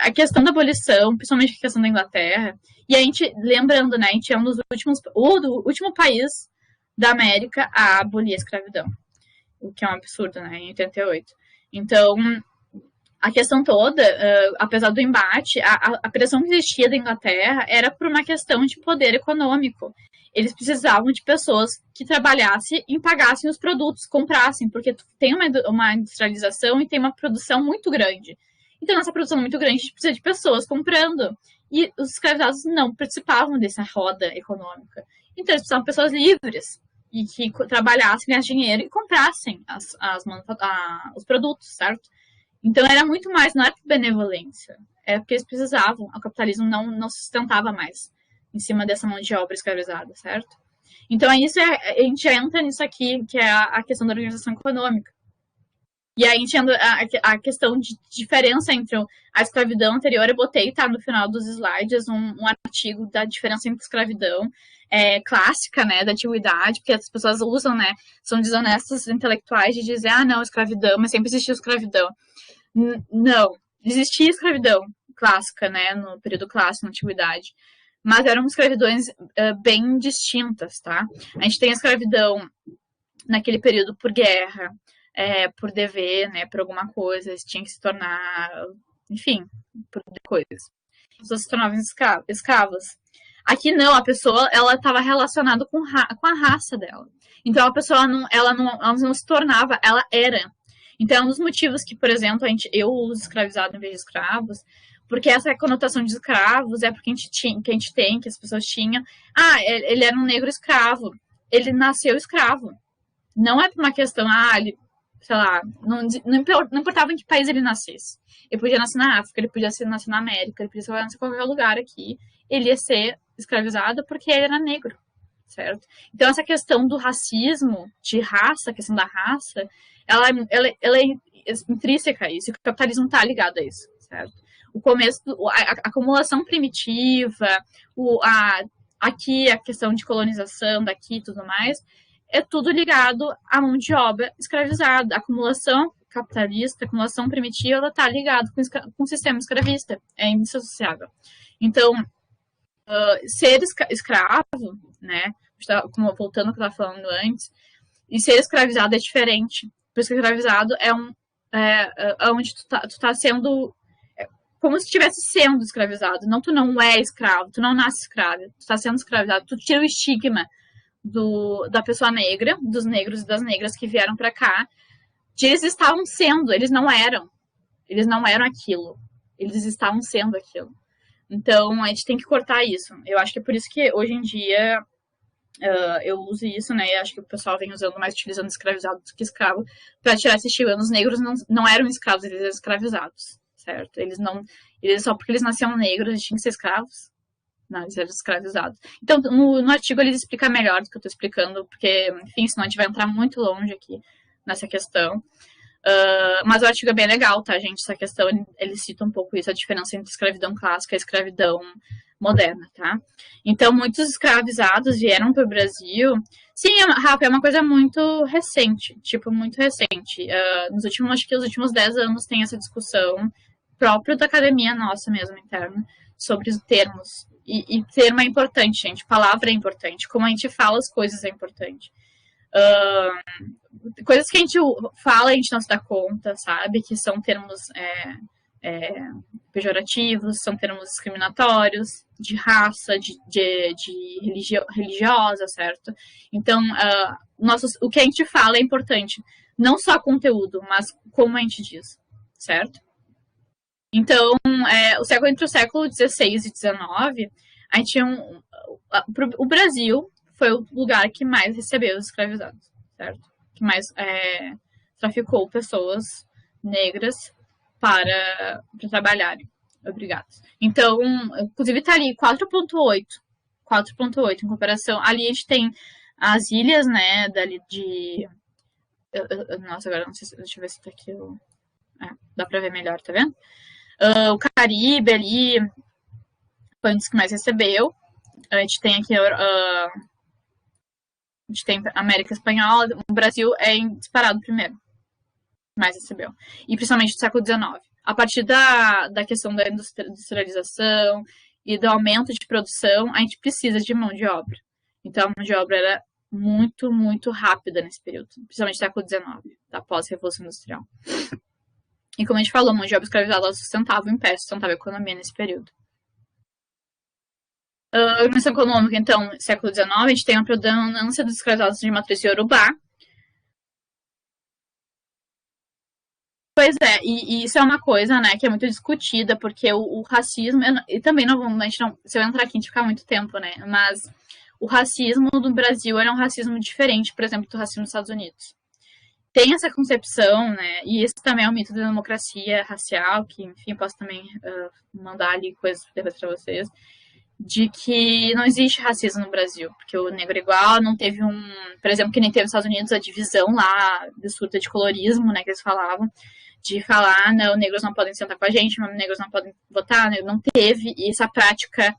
A questão da abolição, principalmente a questão da Inglaterra, e a gente, lembrando, né, a gente é um dos último país da América a abolir a escravidão, o que é um absurdo, né, em 88. Então, a questão toda, apesar do embate, a pressão que existia da Inglaterra era por uma questão de poder econômico. Eles precisavam de pessoas que trabalhassem e pagassem os produtos, comprassem, porque tem uma industrialização e tem uma produção muito grande. Então, nessa produção muito grande, a gente precisa de pessoas comprando. E os escravizados não participavam dessa roda econômica. Então, eles precisavam de pessoas livres e que trabalhassem, ganhassem dinheiro e comprassem os produtos, certo? Então, era muito mais, não era por benevolência, é porque eles precisavam, o capitalismo não se sustentava mais em cima dessa mão de obra escravizada, certo? Então, a gente já entra nisso aqui, que é a questão da organização econômica. E aí a gente entra a questão de diferença entre a escravidão anterior, eu botei, tá, no final dos slides, um artigo da diferença entre escravidão clássica, né, da antiguidade, porque as pessoas usam, né, são desonestos intelectuais de dizer, não, escravidão, mas sempre existiu escravidão. Não, existia escravidão clássica, né, no período clássico, na antiguidade, mas eram escravidões bem distintas, tá? A gente tem a escravidão naquele período por guerra, por dever, né, por alguma coisa, eles tinham que se tornar, enfim, por coisas. As pessoas se tornavam escravas. Aqui não, a pessoa, ela estava relacionada com a raça dela. Então a pessoa ela não se tornava, ela era. Então é um dos motivos que, por exemplo, eu uso escravizado em vez de escravos, porque essa conotação de escravos é porque que as pessoas tinham. Ele era um negro escravo. Ele nasceu escravo. Não é por uma questão, ele, sei lá, não importava em que país ele nascesse. Ele podia nascer na África, ele podia nascer na América, ele podia nascer em qualquer lugar aqui. Ele ia ser escravizado porque ele era negro, certo? Então, essa questão do racismo, de raça, a questão da raça, ela é intrínseca a isso, e o capitalismo está ligado a isso, certo? O começo, a acumulação primitiva, aqui a questão de colonização daqui e tudo mais, é tudo ligado à mão de obra escravizada. A acumulação capitalista, a acumulação primitiva, ela está ligada com o sistema escravista. É indissociável. Então, ser escravo, né, voltando ao que eu estava falando antes, e ser escravizado é diferente. Porque escravizado é onde tu tá sendo como se estivesse sendo escravizado. Não, tu não é escravo, tu não nasce escravo, tu está sendo escravizado, tu tira o estigma da pessoa negra, dos negros e das negras que vieram para cá, de eles estavam sendo, eles não eram aquilo, eles estavam sendo aquilo. Então, a gente tem que cortar isso. Eu acho que é por isso que, hoje em dia, eu uso isso, né, e acho que o pessoal vem usando mais, utilizando escravizado do que escravo, para tirar esse estigma. Os negros não eram escravos, eles eram escravizados, certo? Só porque eles nasceram negros, eles tinham que ser escravos. Não, eles eram escravizados. Então, no artigo ele explica melhor do que eu estou explicando, porque, enfim, senão a gente vai entrar muito longe aqui nessa questão. Mas o artigo é bem legal, tá, gente? Essa questão, ele cita um pouco isso, a diferença entre escravidão clássica e escravidão moderna, tá? Então, muitos escravizados vieram para o Brasil. Sim, Rafa, é uma coisa muito recente, tipo, muito recente. Acho que os últimos 10 anos tem essa discussão própria da academia nossa mesmo, interna, sobre os termos. E termo é importante, gente. Palavra é importante. Como a gente fala as coisas é importante. Coisas que a gente fala e a gente não se dá conta, sabe? Que são termos pejorativos, são termos discriminatórios, de raça, de religiosa, certo? Então, o que a gente fala é importante. Não só conteúdo, mas como a gente diz, certo? Então, entre o século XVI e XIX, a gente tinha o Brasil foi o lugar que mais recebeu os escravizados, certo? Que mais traficou pessoas negras para trabalharem. Obrigados. Então, inclusive tá ali 4.8 em comparação. Ali a gente tem as ilhas, né, dali de... Nossa, agora não sei se... Deixa eu ver se tá aqui. Dá pra ver melhor, tá vendo? O Caribe ali foi um dos que mais recebeu. A gente tem aqui a gente tem a América Espanhola. O Brasil é disparado primeiro. Mais recebeu. E principalmente no século XIX. A partir da questão da industrialização e do aumento de produção, a gente precisa de mão de obra. Então, a mão de obra era muito, muito rápida nesse período. Principalmente no século XIX, da pós-revolução industrial. E como a gente falou, a mão de obra escravizada ela sustentava o império, sustentava a economia nesse período. A organização econômica, então, no século XIX, a gente tem a predominância dos escravizados de matriz iorubá. Pois é, e isso é uma coisa, né, que é muito discutida, porque o racismo, e também não vamos, se eu entrar aqui a gente ficar muito tempo, né, mas o racismo do Brasil era um racismo diferente, por exemplo, do racismo dos Estados Unidos. Tem essa concepção, né, e esse também é um mito da democracia racial, que, enfim, eu posso também mandar ali coisas depois pra vocês, de que não existe racismo no Brasil, porque o negro é igual, não teve por exemplo, que nem teve nos Estados Unidos a divisão lá, absurda de colorismo, né, que eles falavam, de falar, não, negros não podem sentar com a gente, negros não podem votar, não teve essa prática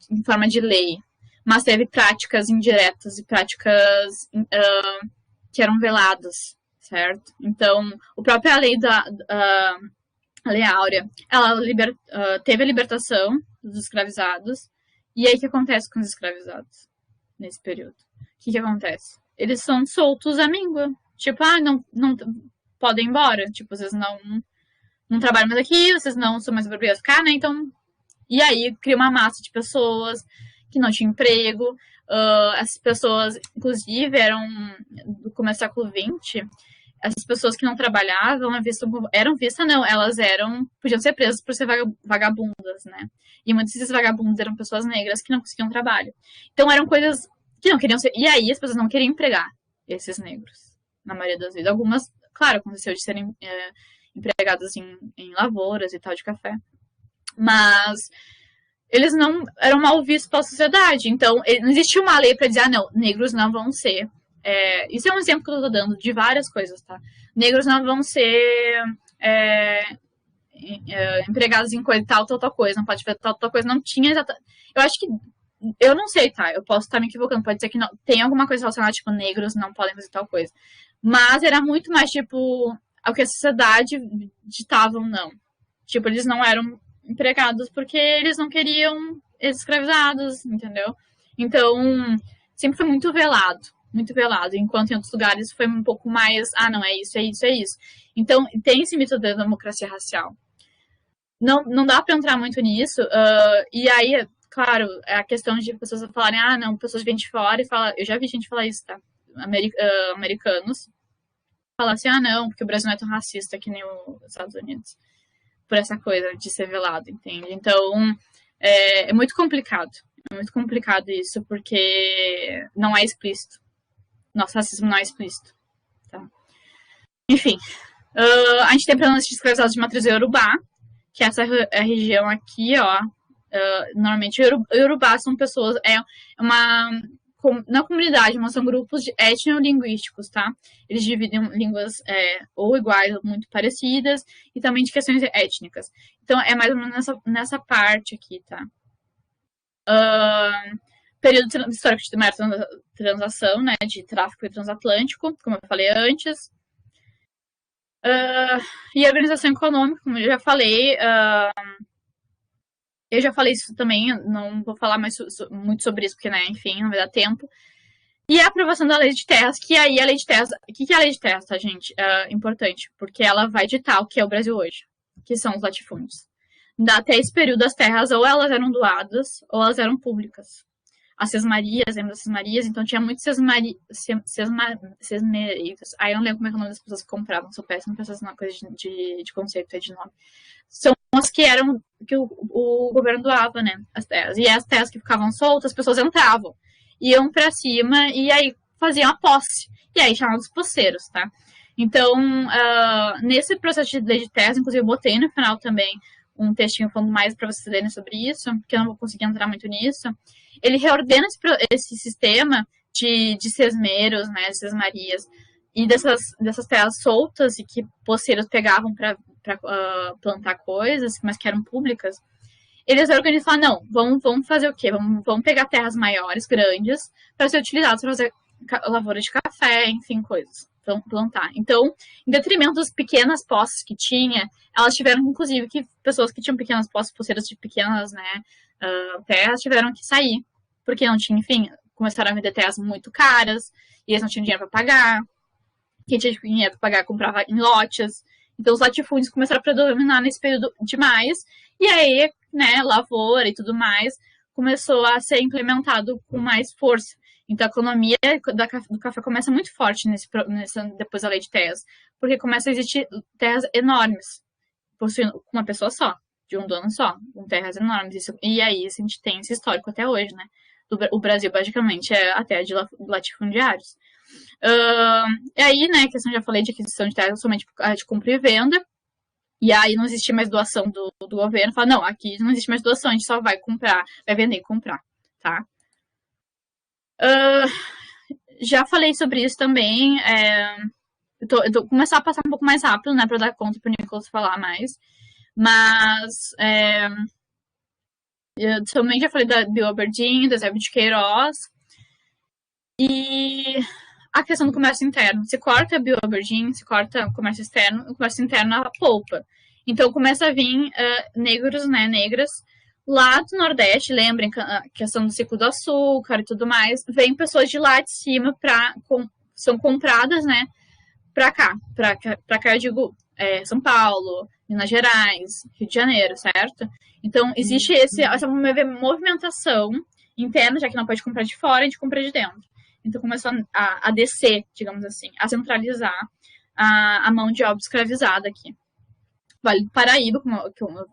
em forma de lei, mas teve práticas indiretas e práticas que eram veladas, certo? Então, a própria lei a Lei Áurea, ela teve a libertação dos escravizados, e aí o que acontece com os escravizados nesse período? O que acontece? Eles são soltos à míngua, tipo, não podem ir embora, tipo, vocês não trabalham mais aqui, vocês não são mais obrigados a ficar, né, então, e aí cria uma massa de pessoas que não tinham emprego, essas pessoas, inclusive, do começo do século XX, essas pessoas que não trabalhavam elas podiam ser presas por ser vagabundas, né, e muitos desses vagabundos eram pessoas negras que não conseguiam trabalho, então eram coisas que não queriam ser, e aí as pessoas não queriam empregar esses negros, na maioria das vezes, algumas, claro, aconteceu de serem empregados em lavouras e tal, de café. Mas eles não eram mal vistos pela sociedade. Então, não existia uma lei para dizer, não, negros não vão ser. Isso é um exemplo que eu tô dando de várias coisas, tá? Negros não vão ser empregados em coisa, tal coisa, não pode fazer tal coisa. Não tinha exatamente. Eu acho que. Eu não sei, tá? Eu posso estar me equivocando. Pode ser que não. Tem alguma coisa relacionada, tipo, negros não podem fazer tal coisa. Mas era muito mais, tipo, o que a sociedade ditava ou não. Tipo, eles não eram empregados porque eles não queriam escravizados, entendeu? Então, sempre foi muito velado. Muito velado. Enquanto em outros lugares foi um pouco mais, não, é isso, é isso, é isso. Então, tem esse mito da democracia racial. Não dá pra entrar muito nisso. E aí, claro, a questão de pessoas falarem, não, pessoas vêm de fora e falam, eu já vi gente falar isso, tá? Americanos falar assim, não, porque o Brasil não é tão racista que nem os Estados Unidos, por essa coisa de ser velado, entende? Então, é muito complicado isso, porque não é explícito. Nosso racismo não é explícito, tá? Enfim, a gente tem predominância de escravizados de matriz iorubá, que essa região aqui, ó, normalmente iorubá são pessoas, na comunidade, mas são grupos etnolinguísticos, tá? Eles dividem línguas ou iguais ou muito parecidas e também de questões étnicas. Então, é mais ou menos nessa parte aqui, tá? Período histórico de maior transação, né, de tráfico transatlântico, como eu falei antes. E a organização econômica, como eu já falei, isso também, não vou falar mais muito sobre isso, porque, né, enfim, não vai dar tempo. E a aprovação da lei de terras, que aí a lei de terras... O que é a lei de terras, tá, gente? Importante, porque ela vai ditar o que é o Brasil hoje, que são os latifúndios. Até esse período, as terras ou elas eram doadas, ou elas eram públicas. As sesmarias, lembra das sesmarias? Então tinha muitos sesmareiros. Aí eu não lembro como é que é o nome das pessoas que compravam, sou péssima pra essas coisas de conceito aí de nome. São as que eram, que o governo doava, né, as terras. E as terras que ficavam soltas, as pessoas entravam, iam pra cima e aí faziam a posse. E aí chamavam os posseiros, tá? Então, nesse processo de lei de terras, inclusive eu botei no final também um textinho falando mais para vocês lerem sobre isso, porque eu não vou conseguir entrar muito nisso. Ele reordena esse sistema de sesmeiros, né, de sesmarias, e dessas terras soltas e que poceiros pegavam para plantar coisas, mas que eram públicas. Eles organizam e falam, não, vamos fazer o quê? Vamos pegar terras maiores, grandes, para ser utilizadas para fazer lavoura de café, enfim, coisas. Vamos plantar. Então, em detrimento das pequenas posses que tinha, elas tiveram, inclusive, que pessoas que tinham pequenas posses, pulseiras de pequenas, né, terras, tiveram que sair. Porque não tinha, enfim, começaram a vender terras muito caras, e eles não tinham dinheiro para pagar. Quem tinha dinheiro para pagar comprava em lotes. Então, os latifúndios começaram a predominar nesse período demais. E aí, né, lavoura e tudo mais começou a ser implementado com mais força. Então, a economia do café começa muito forte depois da lei de terras, porque começa a existir terras enormes, possuindo uma pessoa só, de um dono só, com terras enormes. E aí, a gente tem esse histórico até hoje, né? O Brasil, basicamente, é a terra de latifundiários. E aí, né, a questão, já falei, de aquisição de terras somente de compra e venda. E aí não existe mais doação do governo. Fala, não, aqui não existe mais doação, a gente só vai comprar, vai vender e comprar, tá? Já falei sobre isso também. Eu tô começar a passar um pouco mais rápido, né, para dar conta para o Nicolas falar mais. Mas eu também já falei da Bill Aberdeen, da Zé de Queiroz. E a questão do comércio interno. Se corta a Bill Aberdeen, se corta o comércio interno a poupa. Então começa a vir negros, né, negras, lá do Nordeste, lembrem a questão do ciclo do açúcar e tudo mais, vem pessoas de lá de cima são compradas, né, pra cá, eu digo São Paulo, Minas Gerais, Rio de Janeiro, certo? Então existe essa movimentação interna, já que não pode comprar de fora, a gente compra de dentro. Então começou a descer, digamos assim, a centralizar a mão de obra escravizada aqui. Vale do Paraíba, como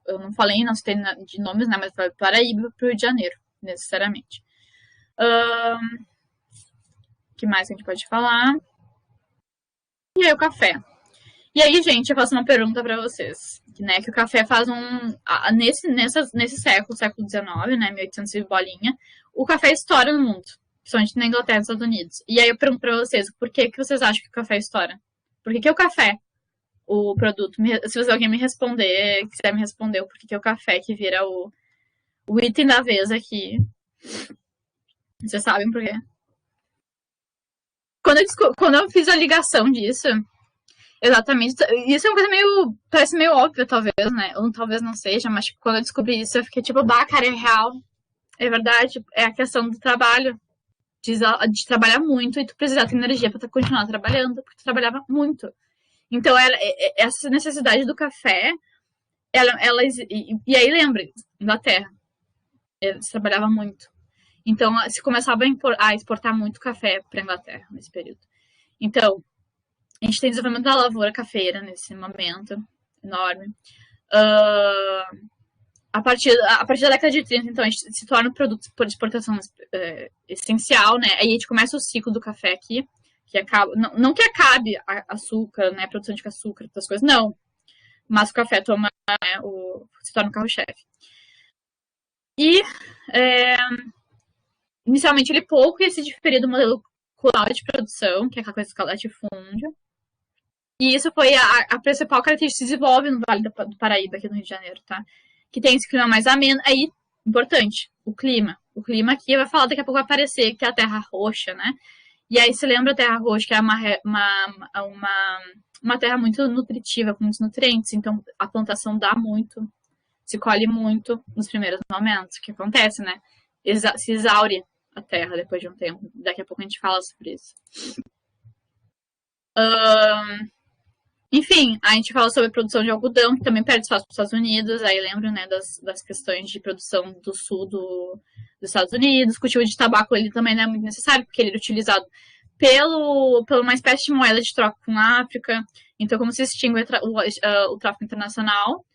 eu não falei, não citei de nomes, né, mas Vale do Paraíba para o Rio de Janeiro, necessariamente. O que mais a gente pode falar? E aí o café. E aí, gente, eu faço uma pergunta para vocês, né, que o café faz nesse século XIX, né, 1800 e bolinha, o café estoura no mundo, principalmente na Inglaterra e nos Estados Unidos. E aí eu pergunto para vocês, por que vocês acham que o café estoura? Por que o café, o produto, se alguém me responder, quiser me responder por que o café que vira o item da vez aqui, vocês sabem por quê? Quando eu fiz a ligação disso, exatamente, isso é uma coisa parece meio óbvia, talvez, né, ou talvez não seja, mas quando eu descobri isso, eu fiquei tipo, cara, é real, é verdade, é a questão do trabalho, de trabalhar muito e tu precisar ter energia para continuar trabalhando, porque tu trabalhava muito. Então, essa necessidade do café, e aí lembre, Inglaterra, eles trabalhavam muito. Então, se começava a exportar muito café para a Inglaterra nesse período. Então, a gente tem desenvolvimento da lavoura cafeira nesse momento, enorme. A partir da década de 30, então, a gente se torna um produto de exportação essencial, né? Aí a gente começa o ciclo do café aqui, que acaba, não que acabe açúcar, né, produção de açúcar, essas coisas, não. Mas o café se torna o carro-chefe. E, inicialmente, ele pouco ia se diferir do modelo cultural de produção, que é aquela coisa de latifúndio. E isso foi a principal característica que se desenvolve no Vale do Paraíba, aqui no Rio de Janeiro, tá? Que tem esse clima mais ameno. Aí, importante, o clima. o clima aqui, vai falar daqui a pouco vai aparecer que é a terra roxa, né? E aí se lembra a terra roxa, que é uma terra muito nutritiva, com muitos nutrientes, então a plantação dá muito, se colhe muito nos primeiros momentos. O que acontece, né? Se exaure a terra depois de um tempo. Daqui a pouco a gente fala sobre isso. Enfim, a gente fala sobre a produção de algodão, que também perde espaço para os Estados Unidos. Aí lembro, né, das questões de produção do sul dos Estados Unidos. O cultivo de tabaco ele também não é muito necessário, porque ele é utilizado pela uma espécie de moeda de troca com a África. Então, como se extingue o tráfico internacional,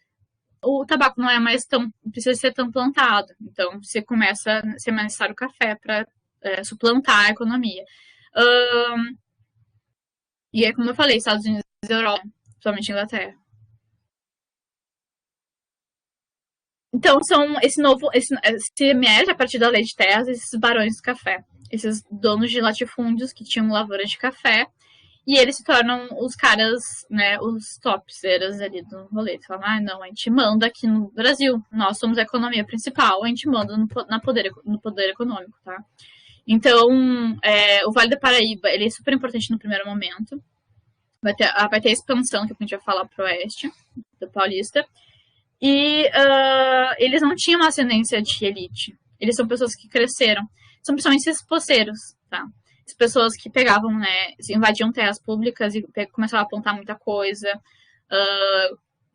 o tabaco não é mais precisa ser tão plantado. Então, você começa a ser mais necessário o café para suplantar a economia. E é como eu falei, Estados Unidos e Europa, principalmente Inglaterra. Então, se emerge a partir da lei de terras esses barões do café, esses donos de latifúndios que tinham lavoura de café, e eles se tornam os caras, né, os topzeiras ali do rolê. Falam, não, a gente manda aqui no Brasil, nós somos a economia principal, a gente manda no poder econômico, tá? Então, o Vale do Paraíba, ele é super importante no primeiro momento. Vai ter a expansão, que a gente vai falar pro oeste, do Paulista. E eles não tinham uma ascendência de elite. Eles são pessoas que cresceram. São principalmente esses poceiros, tá? As pessoas que pegavam, né, invadiam terras públicas e começavam a plantar muita coisa.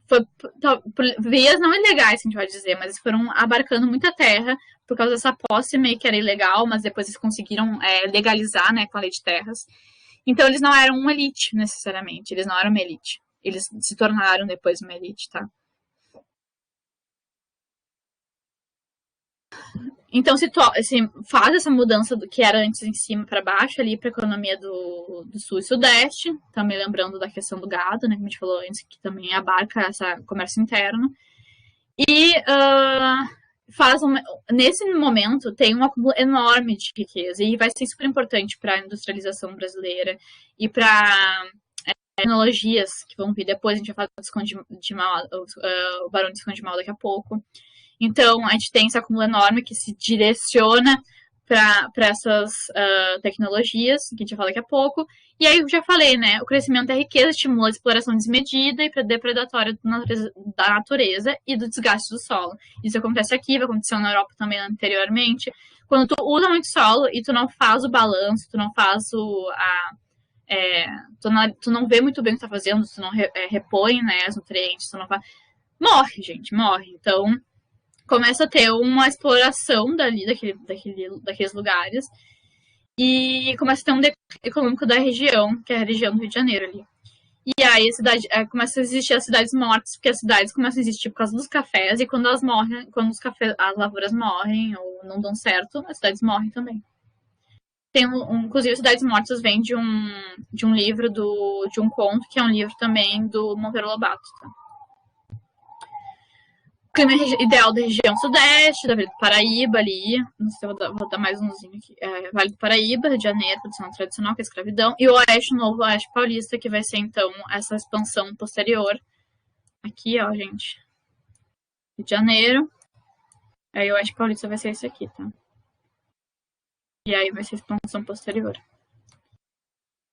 Por vias não ilegais, a gente vai dizer, mas eles foram abarcando muita terra por causa dessa posse meio que era ilegal, mas depois eles conseguiram legalizar, né, com a lei de terras. Então eles não eram uma elite, necessariamente. Eles não eram uma elite. Eles se tornaram depois uma elite, tá? Então, se faz essa mudança do que era antes em cima para baixo, ali para a economia do sul e sudeste, também lembrando da questão do gado, né, como a gente falou antes, que também abarca esse comércio interno. E nesse momento tem um acúmulo enorme de riqueza e vai ser super importante para a industrialização brasileira e para tecnologias que vão vir depois. A gente vai falar o Barão de Esconde Mal daqui a pouco. Então, a gente tem esse acúmulo enorme que se direciona para essas tecnologias, que a gente vai falar daqui a pouco. E aí, eu já falei, né? O crescimento da riqueza estimula a exploração desmedida e depredatória da natureza e do desgaste do solo. Isso acontece aqui, vai acontecer na Europa também anteriormente. Quando tu usa muito solo e tu não faz o balanço, tu não faz tu não vê muito bem o que tá fazendo, tu não repõe, né, os nutrientes, tu não faz... Morre, gente, morre. Então, começa a ter uma exploração daqueles lugares e começa a ter um declínio econômico da região, que é a região do Rio de Janeiro ali. E aí começa a existir as cidades mortas, porque as cidades começam a existir por causa dos cafés, e quando elas morrem, quando as lavouras morrem ou não dão certo, as cidades morrem também. Inclusive, Cidades Mortas vem de um livro, de um conto, que é um livro também do Monteiro Lobato, tá? Clima ideal da região sudeste, da Vale do Paraíba ali, não sei se eu vou dar mais umzinho aqui, Vale do Paraíba, Rio de Janeiro, produção tradicional, que é a escravidão, e o oeste, o novo oeste paulista, que vai ser então essa expansão posterior, aqui ó, gente, Rio de Janeiro, aí o oeste paulista vai ser esse aqui, tá? E aí vai ser a expansão posterior.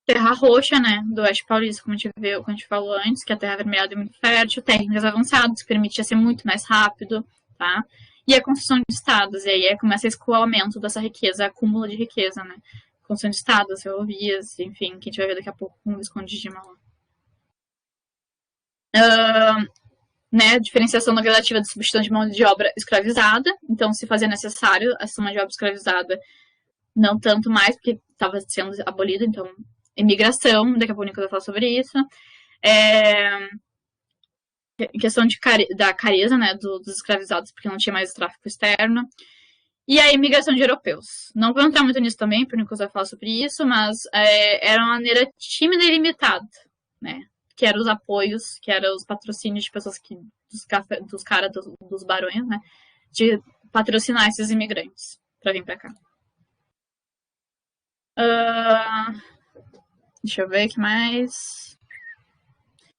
Terra roxa, né, do oeste paulista, como a gente falou antes, que a terra vermelhada é muito fértil, técnicas avançadas, que permitia ser muito mais rápido, tá? E a construção de estados, e aí começa esse escoamento dessa riqueza, acúmulo de riqueza, né? Construção de estados, ferrovias, enfim, que a gente vai ver daqui a pouco com o Visconde de Mauá. Né, diferenciação gradativa da substituição de mão de obra escravizada, então se fazia necessário essa mão de obra escravizada, não tanto mais, porque estava sendo abolido, então imigração, daqui a pouco eu vou falar sobre isso. Questão da careza, né, dos escravizados, porque não tinha mais tráfico externo. E a imigração de europeus. Não vou entrar muito nisso também, porque o Nicolas vai falar sobre isso, mas era uma maneira tímida e limitada, né? Que eram os apoios, que eram os patrocínios de pessoas dos caras, dos barões, né? De patrocinar esses imigrantes para vir para cá. Deixa eu ver o que mais.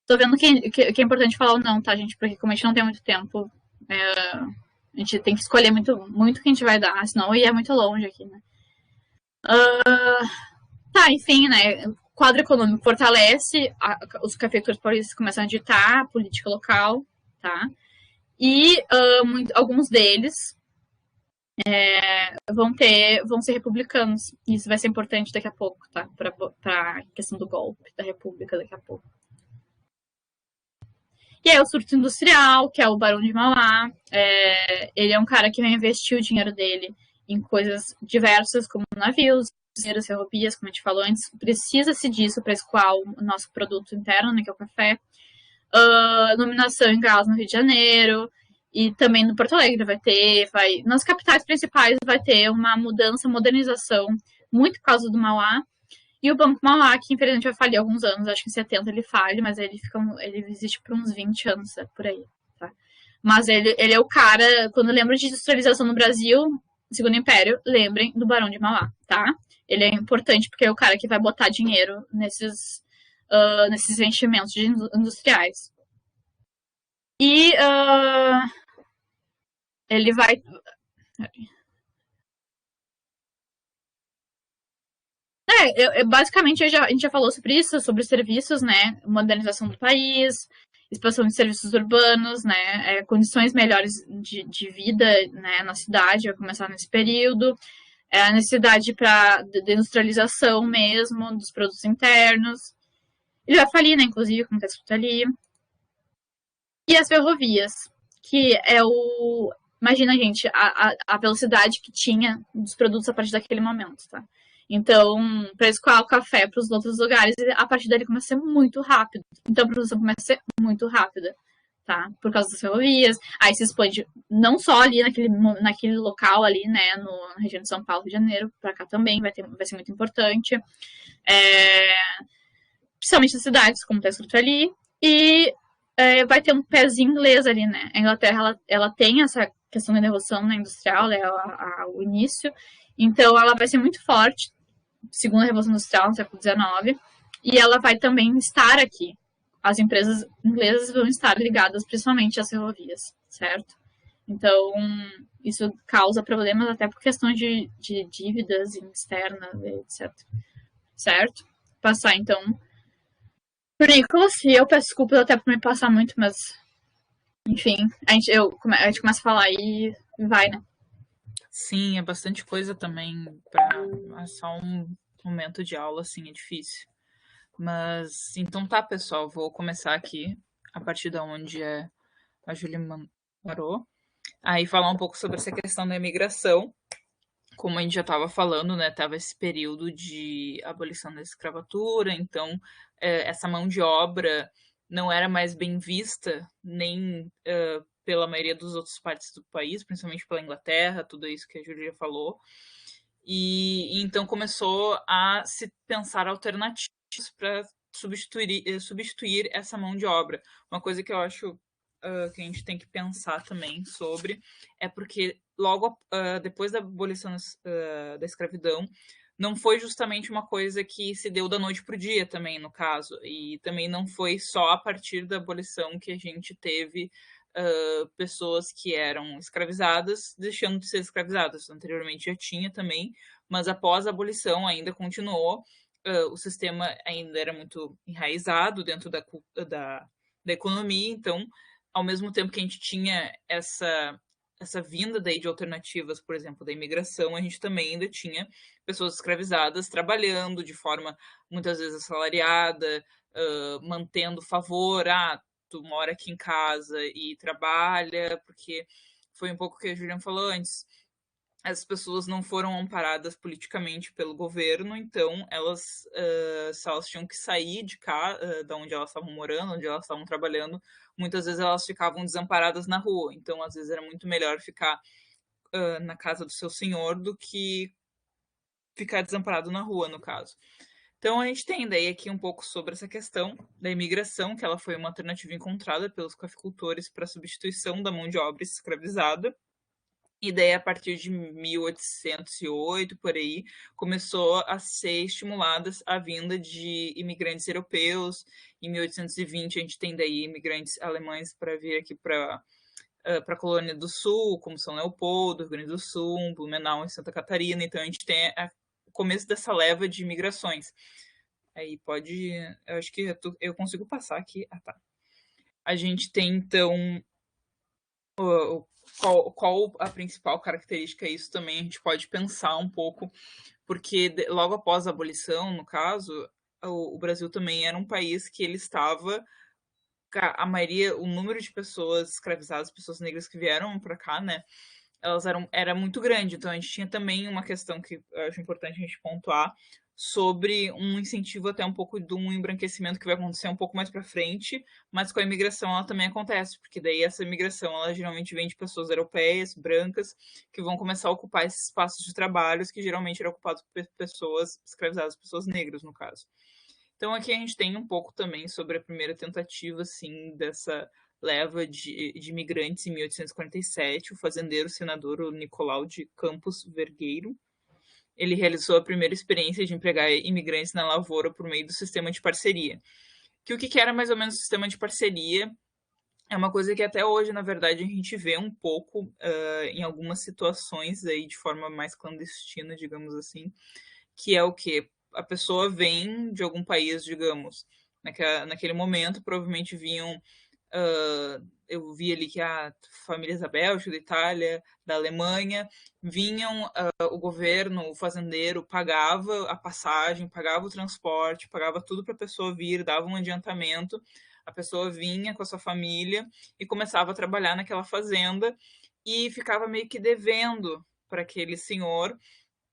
Tô vendo que é importante falar ou não, tá, gente? Porque como a gente não tem muito tempo, A gente tem que escolher muito, muito quem a gente vai dar, senão ia muito longe aqui, né? Tá, enfim, né? O quadro econômico fortalece, os cafeicultores paulistas começam a ditar a política local, tá? E alguns deles vão ser republicanos. Isso vai ser importante daqui a pouco, tá? Pra questão do golpe da República daqui a pouco. E aí o surto industrial, que é o Barão de Mauá. Ele é um cara que vai investir o dinheiro dele em coisas diversas, como navios, ferrovias, como a gente falou antes. Precisa-se disso para escoar o nosso produto interno, né, que é o café. Nominação em gás no Rio de Janeiro. E também no Porto Alegre nas capitais principais vai ter uma mudança, modernização, muito por causa do Mauá. E o Banco Mauá, que infelizmente vai falir há alguns anos, acho que em 70 ele falha, mas ele existe por uns 20 anos, por aí, tá? Mas ele é o cara, quando lembram de industrialização no Brasil, Segundo Império, lembrem do Barão de Mauá, tá? Ele é importante porque é o cara que vai botar dinheiro nesses investimentos industriais. E ele vai... basicamente a gente já falou sobre isso, sobre os serviços, né? Modernização do país, expansão de serviços urbanos, né? Condições melhores de vida, né, na cidade, vai começar nesse período. A necessidade de industrialização mesmo, dos produtos internos. Ele vai falir, né, inclusive, como está escrito ali. E as ferrovias, que é o... Imagina, gente, a velocidade que tinha dos produtos a partir daquele momento, tá? Então, para escoar o café para os outros lugares, a partir dele começa a ser muito rápido. Então, a produção começa a ser muito rápida, tá? Por causa das ferrovias. Aí se expande não só ali naquele local ali, né, na região de São Paulo, Rio de Janeiro, para cá também vai ser muito importante. Principalmente nas cidades, como está escrito ali. E vai ter um pezinho inglês ali, né? A Inglaterra, ela tem essa questão da revolução, né, industrial, né, o início. Então, ela vai ser muito forte, segundo a Revolução Industrial, no século XIX, e ela vai também estar aqui. As empresas inglesas vão estar ligadas principalmente às ferrovias, certo? Então, isso causa problemas até por questão de dívidas externas, etc. Certo? Passar, então, por Nicolas, e eu peço desculpas até por me passar muito, mas, enfim, a gente começa a falar e vai, né? Sim, é bastante coisa também para só um momento de aula, assim, é difícil. Mas, então tá, pessoal, vou começar aqui, a partir da onde a Júlia parou, aí falar um pouco sobre essa questão da imigração. Como a gente já estava falando, né, tava esse período de abolição da escravatura, então essa mão de obra não era mais bem vista, nem pela maioria das outras partes do país, principalmente pela Inglaterra, tudo isso que a Júlia falou. E então começou a se pensar alternativas para substituir essa mão de obra. Uma coisa que eu acho que a gente tem que pensar também sobre é porque logo depois da abolição da escravidão, não foi justamente uma coisa que se deu da noite para o dia também, no caso. E também não foi só a partir da abolição que a gente teve pessoas que eram escravizadas deixando de ser escravizadas. Anteriormente já tinha também, mas após a abolição ainda continuou. O sistema ainda era muito enraizado dentro da economia, então, ao mesmo tempo que a gente tinha essa vinda daí de alternativas, por exemplo, da imigração, a gente também ainda tinha pessoas escravizadas trabalhando de forma muitas vezes assalariada, mantendo favor, tu mora aqui em casa e trabalha, porque foi um pouco o que a Juliana falou antes, as pessoas não foram amparadas politicamente pelo governo, então elas, se elas tinham que sair de cá, da onde elas estavam morando, onde elas estavam trabalhando, muitas vezes elas ficavam desamparadas na rua. Então, às vezes era muito melhor ficar na casa do seu senhor do que ficar desamparado na rua, no caso. Então, a gente tem daí aqui um pouco sobre essa questão da imigração, que ela foi uma alternativa encontrada pelos cafeicultores para a substituição da mão de obra escravizada. E daí, a partir de 1808, por aí, começou a ser estimuladas a vinda de imigrantes europeus. Em 1820, a gente tem daí imigrantes alemães para vir aqui para para a Colônia do Sul, como São Leopoldo, Rio Grande do Sul, Blumenau e Santa Catarina. Então a gente tem o começo dessa leva de migrações. Aí pode. Eu acho que eu consigo passar aqui. Ah, tá. A gente tem, então, qual a principal característica? Isso também a gente pode pensar um pouco, porque logo após a abolição, no caso, o Brasil também era um país que ele estava. A maioria, o número de pessoas escravizadas, pessoas negras que vieram para cá, né? Era muito grande. Então a gente tinha também uma questão que eu acho importante a gente pontuar sobre um incentivo até um pouco de um embranquecimento que vai acontecer um pouco mais para frente, mas com a imigração ela também acontece, porque daí essa imigração ela geralmente vem de pessoas europeias, brancas, que vão começar a ocupar esses espaços de trabalhos que geralmente eram ocupados por pessoas escravizadas, pessoas negras no caso. Então aqui a gente tem um pouco também sobre a primeira tentativa, assim, dessa leva de imigrantes em 1847, o fazendeiro senador o Nicolau de Campos Vergueiro. Ele realizou a primeira experiência de empregar imigrantes na lavoura por meio do sistema de parceria. O que era mais ou menos o sistema de parceria? É uma coisa que até hoje, na verdade, a gente vê um pouco em algumas situações aí de forma mais clandestina, digamos assim, que é o quê? A pessoa vem de algum país, digamos, naquele momento, provavelmente vinham. Eu vi ali que famílias da Bélgica, da Itália, da Alemanha, vinham, o governo, o fazendeiro, pagava a passagem, pagava o transporte, pagava tudo para a pessoa vir, dava um adiantamento, a pessoa vinha com a sua família e começava a trabalhar naquela fazenda e ficava meio que devendo para aquele senhor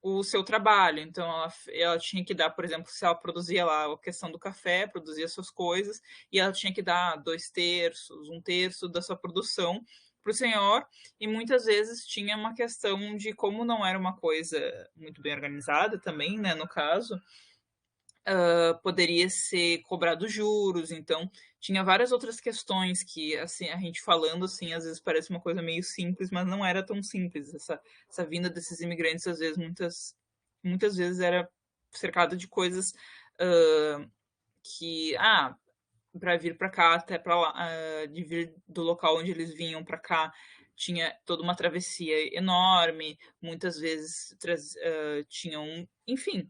o seu trabalho. Então, ela tinha que dar, por exemplo, se ela produzia lá a questão do café, produzia suas coisas, e ela tinha que dar 2/3, 1/3 da sua produção para o senhor, e muitas vezes tinha uma questão de como não era uma coisa muito bem organizada também, né, no caso, poderia ser cobrado juros, então tinha várias outras questões que, assim, a gente falando, assim, às vezes parece uma coisa meio simples, mas não era tão simples. Essa vinda desses imigrantes, às vezes, muitas vezes era cercado de coisas que, para vir para cá, até para lá, de vir do local onde eles vinham para cá, tinha toda uma travessia enorme, muitas vezes tinham, enfim,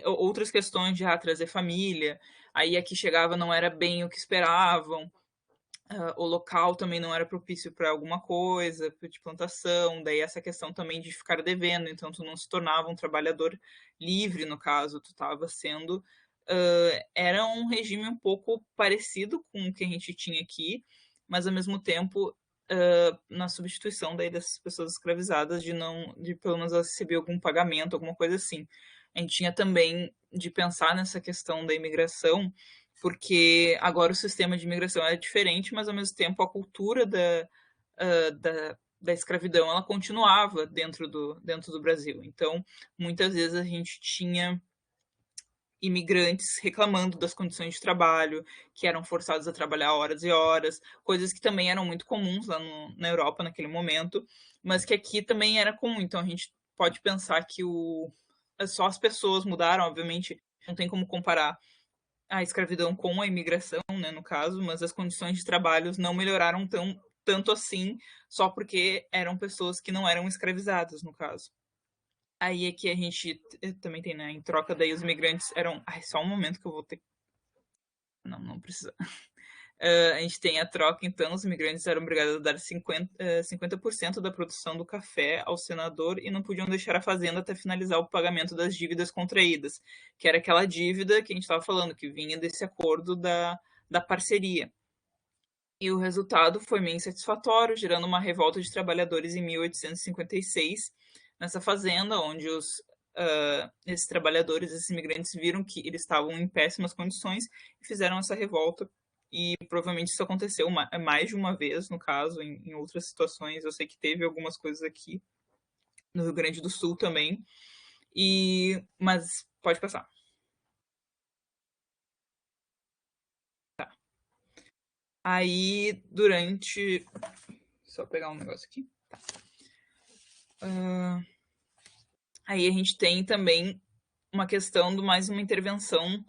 outras questões de trazer família, aí aqui chegava não era bem o que esperavam, o local também não era propício para alguma coisa, de plantação, daí essa questão também de ficar devendo, então tu não se tornava um trabalhador livre, no caso, tu estava sendo... era um regime um pouco parecido com o que a gente tinha aqui, mas ao mesmo tempo na substituição daí dessas pessoas escravizadas de pelo menos receber algum pagamento, alguma coisa assim. A gente tinha também de pensar nessa questão da imigração, porque agora o sistema de imigração é diferente, mas ao mesmo tempo a cultura da escravidão ela continuava dentro do Brasil. Então, muitas vezes a gente tinha imigrantes reclamando das condições de trabalho, que eram forçados a trabalhar horas e horas, coisas que também eram muito comuns lá na Europa naquele momento, mas que aqui também era comum. Então a gente pode pensar que só as pessoas mudaram, obviamente, não tem como comparar a escravidão com a imigração, né, no caso, mas as condições de trabalho não melhoraram tanto assim, só porque eram pessoas que não eram escravizadas, no caso. Aí é que a gente também tem, né, em troca daí os imigrantes eram... só um momento que eu vou ter... Não precisa. A gente tem a troca, então, os imigrantes eram obrigados a dar 50% da produção do café ao senador e não podiam deixar a fazenda até finalizar o pagamento das dívidas contraídas, que era aquela dívida que a gente estava falando, que vinha desse acordo da parceria. E o resultado foi meio insatisfatório, gerando uma revolta de trabalhadores em 1856, nessa fazenda, onde esses trabalhadores, esses imigrantes, viram que eles estavam em péssimas condições e fizeram essa revolta. E provavelmente isso aconteceu mais de uma vez, no caso, em outras situações. Eu sei que teve algumas coisas aqui no Rio Grande do Sul também. Mas pode passar. Tá. Aí, durante... Só pegar um negócio aqui. Tá. Aí a gente tem também uma questão de mais uma intervenção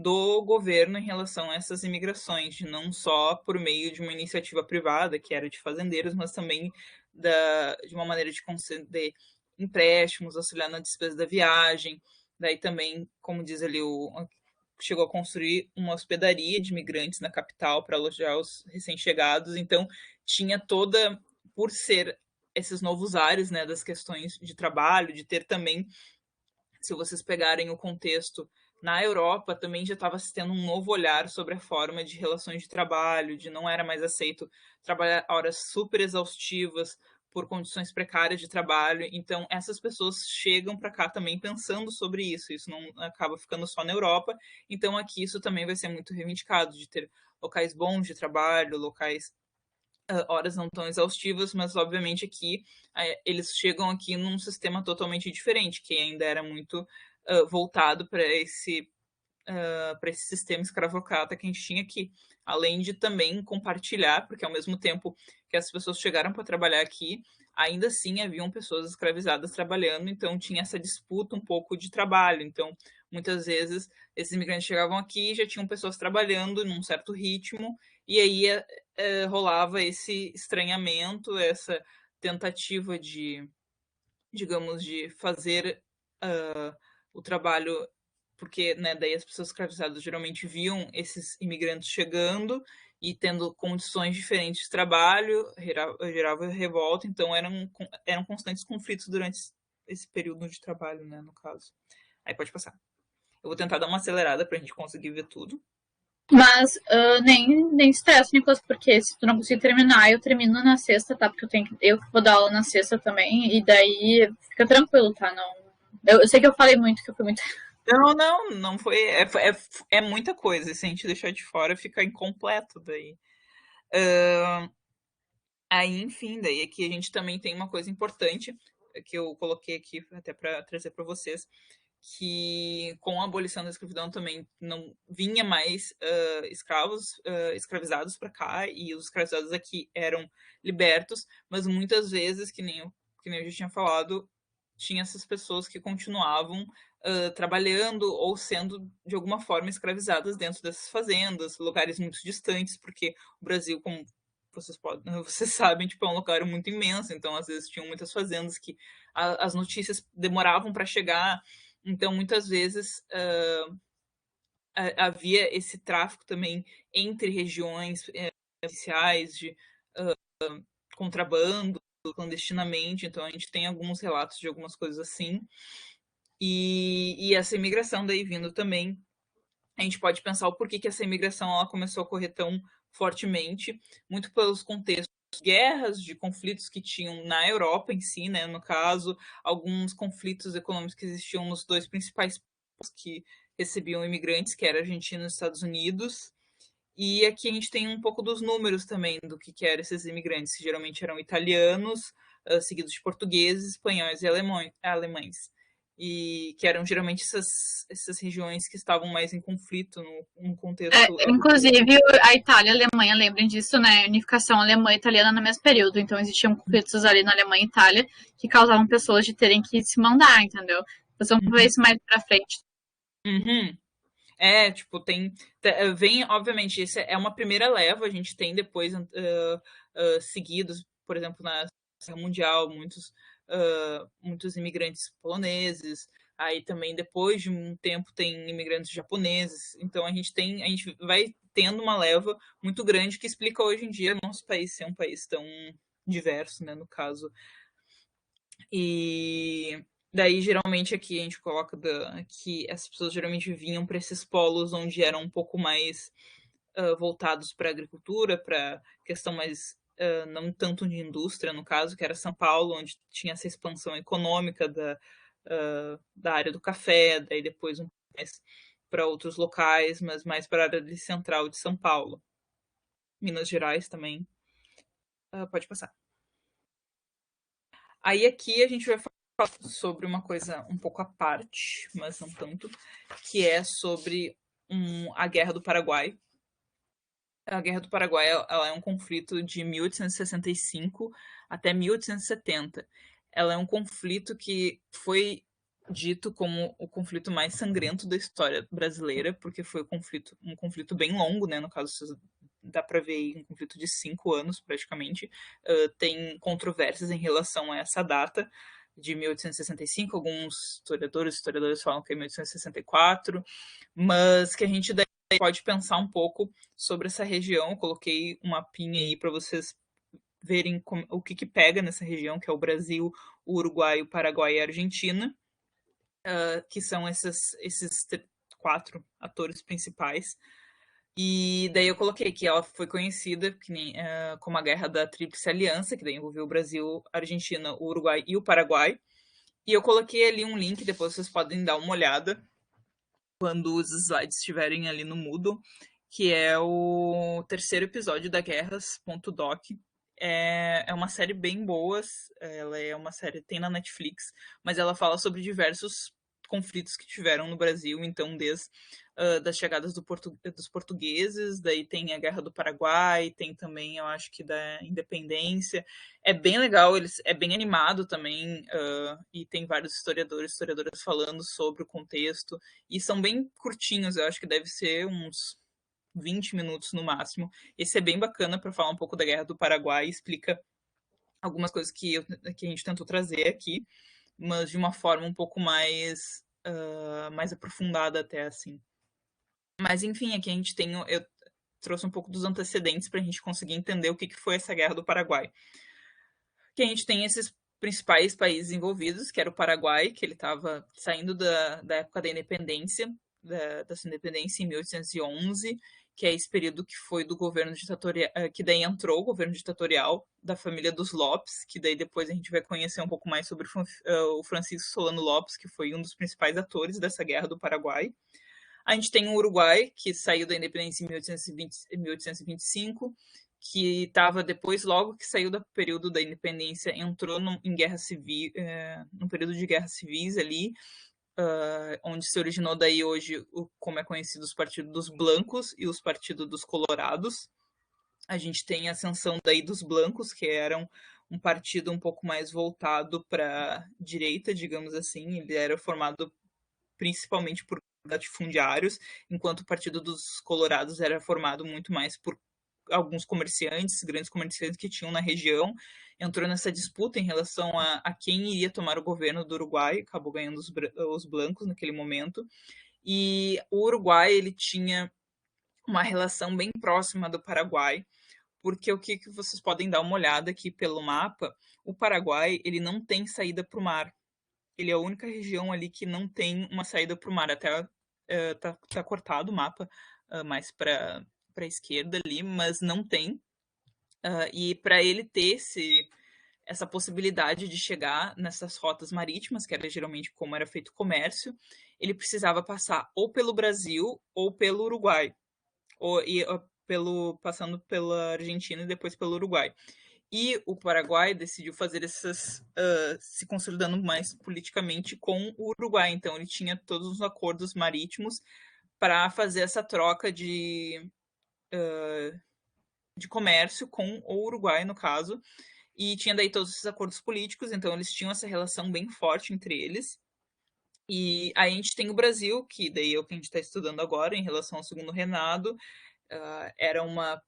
do governo em relação a essas imigrações, de não só por meio de uma iniciativa privada, que era de fazendeiros, mas também de uma maneira de conceder empréstimos, auxiliar na despesa da viagem. Daí também, como diz ali, chegou a construir uma hospedaria de imigrantes na capital para alojar os recém-chegados. Então, tinha toda, por ser esses novos ares, né, das questões de trabalho, de ter também, se vocês pegarem o contexto, na Europa também já estava se tendo um novo olhar sobre a forma de relações de trabalho, de não era mais aceito trabalhar horas super exaustivas por condições precárias de trabalho. Então, essas pessoas chegam para cá também pensando sobre isso. Isso não acaba ficando só na Europa. Então, aqui isso também vai ser muito reivindicado, de ter locais bons de trabalho, locais horas não tão exaustivas, mas obviamente aqui eles chegam aqui num sistema totalmente diferente, que ainda era muito voltado para esse sistema escravocrata que a gente tinha aqui. Além de também compartilhar, porque ao mesmo tempo que as pessoas chegaram para trabalhar aqui, ainda assim haviam pessoas escravizadas trabalhando, então tinha essa disputa um pouco de trabalho. Então, muitas vezes, esses imigrantes chegavam aqui e já tinham pessoas trabalhando num certo ritmo, e aí rolava esse estranhamento, essa tentativa de, digamos, de fazer o trabalho, porque, né, daí as pessoas escravizadas geralmente viam esses imigrantes chegando e tendo condições diferentes de trabalho, gerava revolta, então eram constantes conflitos durante esse período de trabalho, né, no caso. Aí pode passar. Eu vou tentar dar uma acelerada pra gente conseguir ver tudo. Mas nem estresse, Nicolas, porque se tu não conseguir terminar, eu termino na sexta, tá? Porque eu vou dar aula na sexta também, e daí fica tranquilo, tá? Não, eu sei que eu falei muito, que eu fui muito. Não foi. É muita coisa. Se a gente deixar de fora, fica incompleto daí. Aí, enfim, daí aqui a gente também tem uma coisa importante que eu coloquei aqui até para trazer para vocês, que com a abolição da escravidão também não vinha mais escravos escravizados para cá, e os escravizados aqui eram libertos, mas muitas vezes, que nem eu já tinha falado, tinha essas pessoas que continuavam trabalhando ou sendo de alguma forma escravizadas dentro dessas fazendas, lugares muito distantes, porque o Brasil, como vocês sabem, tipo, é um lugar muito imenso, então às vezes tinham muitas fazendas que as notícias demoravam para chegar, então muitas vezes havia esse tráfico também entre regiões oficiais de contrabando clandestinamente, então a gente tem alguns relatos de algumas coisas assim, e essa imigração daí vindo também, a gente pode pensar o porquê que essa imigração ela começou a ocorrer tão fortemente, muito pelos contextos de guerras, de conflitos que tinham na Europa em si, né, no caso, alguns conflitos econômicos que existiam nos dois principais países que recebiam imigrantes, que era a Argentina e os Estados Unidos. E aqui a gente tem um pouco dos números também do que eram esses imigrantes, que geralmente eram italianos, seguidos de portugueses, espanhóis e alemães. E que eram geralmente essas regiões que estavam mais em conflito no contexto. Inclusive, a Itália e a Alemanha, lembrem disso, né? Unificação alemã e italiana no mesmo período. Então, existiam conflitos ali na Alemanha e Itália que causavam pessoas de terem que se mandar, entendeu? Nós vamos ver isso mais pra frente. Uhum. Tipo, vem, obviamente, isso é uma primeira leva, a gente tem depois seguidos, por exemplo, na Guerra Mundial, muitos imigrantes poloneses, aí também depois de um tempo tem imigrantes japoneses, então a gente vai tendo uma leva muito grande que explica hoje em dia o nosso país ser um país tão diverso, né, no caso. E daí, geralmente, aqui a gente coloca que essas pessoas geralmente vinham para esses polos onde eram um pouco mais voltados para a agricultura, para questão mais não tanto de indústria, no caso, que era São Paulo, onde tinha essa expansão econômica da área do café, daí depois um pouco mais para outros locais, mas mais para a área central de São Paulo. Minas Gerais também. Pode passar. Aí aqui a gente vai falar sobre uma coisa um pouco à parte, mas não tanto, que é sobre a Guerra do Paraguai. A Guerra do Paraguai ela é um conflito de 1865 até 1870. Ela é um conflito que foi dito como o conflito mais sangrento da história brasileira, porque foi um conflito bem longo, né? No caso, dá para ver aí um conflito de 5 anos, praticamente. Tem controvérsias em relação a essa data de 1865. Alguns historiadores falam que é 1864, mas que a gente daí pode pensar um pouco sobre essa região. Eu coloquei um mapinha aí para vocês verem o que pega nessa região, que é o Brasil, o Uruguai, o Paraguai e a Argentina, que são esses 4 atores principais. E daí eu coloquei que ela foi conhecida como a Guerra da Tríplice Aliança, que daí envolveu o Brasil, a Argentina, o Uruguai e o Paraguai. E eu coloquei ali um link, depois vocês podem dar uma olhada quando os slides estiverem ali no Moodle, que é o 3º episódio da Guerras.doc. É uma série bem boa, ela é uma série, tem na Netflix, mas ela fala sobre diversos conflitos que tiveram no Brasil, então desde das chegadas dos portugueses, daí tem a Guerra do Paraguai, tem também, eu acho que da Independência. É bem legal, é bem animado também, e tem vários historiadoras falando sobre o contexto, e são bem curtinhos, eu acho que deve ser uns 20 minutos no máximo. Esse é bem bacana para falar um pouco da Guerra do Paraguai, explica algumas coisas que a gente tentou trazer aqui, mas de uma forma um pouco mais aprofundada até, assim. Mas, enfim, aqui a gente tem... Eu trouxe um pouco dos antecedentes para a gente conseguir entender o que foi essa Guerra do Paraguai. Que a gente tem esses principais países envolvidos, que era o Paraguai, que ele estava saindo da época da independência, da sua independência em 1811, que é esse período que foi do governo ditatorial, que daí entrou o governo ditatorial da família dos Lopes, que daí depois a gente vai conhecer um pouco mais sobre o Francisco Solano Lopes, que foi um dos principais atores dessa Guerra do Paraguai. A gente tem o Uruguai, que saiu da independência em 1825, que estava depois, logo que saiu do período da independência, entrou em guerra civil, num período de guerras civis ali, onde se originou daí hoje, como é conhecido, os partidos dos blancos e os partidos dos colorados. A gente tem a ascensão daí dos blancos, que eram um partido um pouco mais voltado para a direita, digamos assim. Ele era formado principalmente por latifundiários, enquanto o Partido dos Colorados era formado muito mais por alguns comerciantes, grandes comerciantes que tinham na região. Entrou nessa disputa em relação a quem iria tomar o governo do Uruguai, acabou ganhando os blancos naquele momento. E o Uruguai, ele tinha uma relação bem próxima do Paraguai, porque o que vocês podem dar uma olhada aqui pelo mapa, o Paraguai, ele não tem saída para o mar. Ele é a única região ali que não tem uma saída para o mar. Até tá cortado o mapa mais para a esquerda ali, mas não tem. E para ele ter essa possibilidade de chegar nessas rotas marítimas, que era geralmente como era feito o comércio, ele precisava passar ou pelo Brasil ou pelo Uruguai, passando pela Argentina e depois pelo Uruguai. E o Paraguai decidiu fazer se consolidando mais politicamente com o Uruguai. Então, ele tinha todos os acordos marítimos para fazer essa troca de comércio com o Uruguai, no caso. E tinha daí todos esses acordos políticos, então eles tinham essa relação bem forte entre eles. E aí a gente tem o Brasil, que daí é o que a gente está estudando agora, em relação ao segundo reinado. Era uma,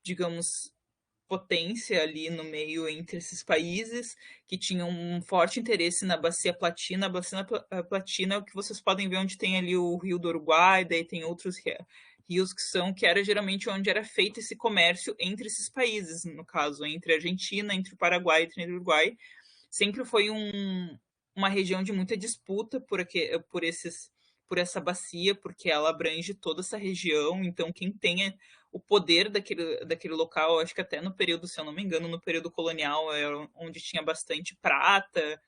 digamos, potência ali no meio entre esses países, que tinham um forte interesse na Bacia Platina. A Bacia Platina é o que vocês podem ver, onde tem ali o Rio do Uruguai, daí tem outros rios que era geralmente onde era feito esse comércio entre esses países, no caso, entre a Argentina, entre o Paraguai, entre o Uruguai. Sempre foi uma região de muita disputa por essa bacia, porque ela abrange toda essa região. Então, quem tem o poder daquele local, acho que até no período, se eu não me engano, no período colonial, era onde tinha bastante prata,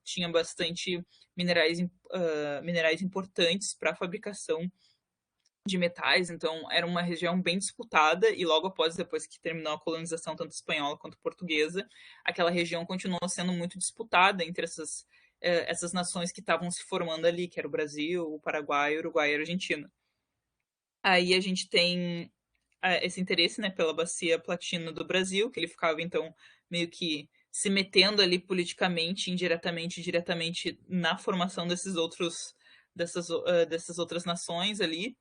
tinha bastante minerais importantes para a fabricação de metais. Então, era uma região bem disputada, e logo depois que terminou a colonização, tanto espanhola quanto portuguesa, aquela região continuou sendo muito disputada entre essas nações que estavam se formando ali, que era o Brasil, o Paraguai, o Uruguai e a Argentina. Aí a gente tem esse interesse, né, pela Bacia Platina do Brasil, que ele ficava, então, meio que se metendo ali politicamente, indiretamente, diretamente na formação dessas outras nações ali.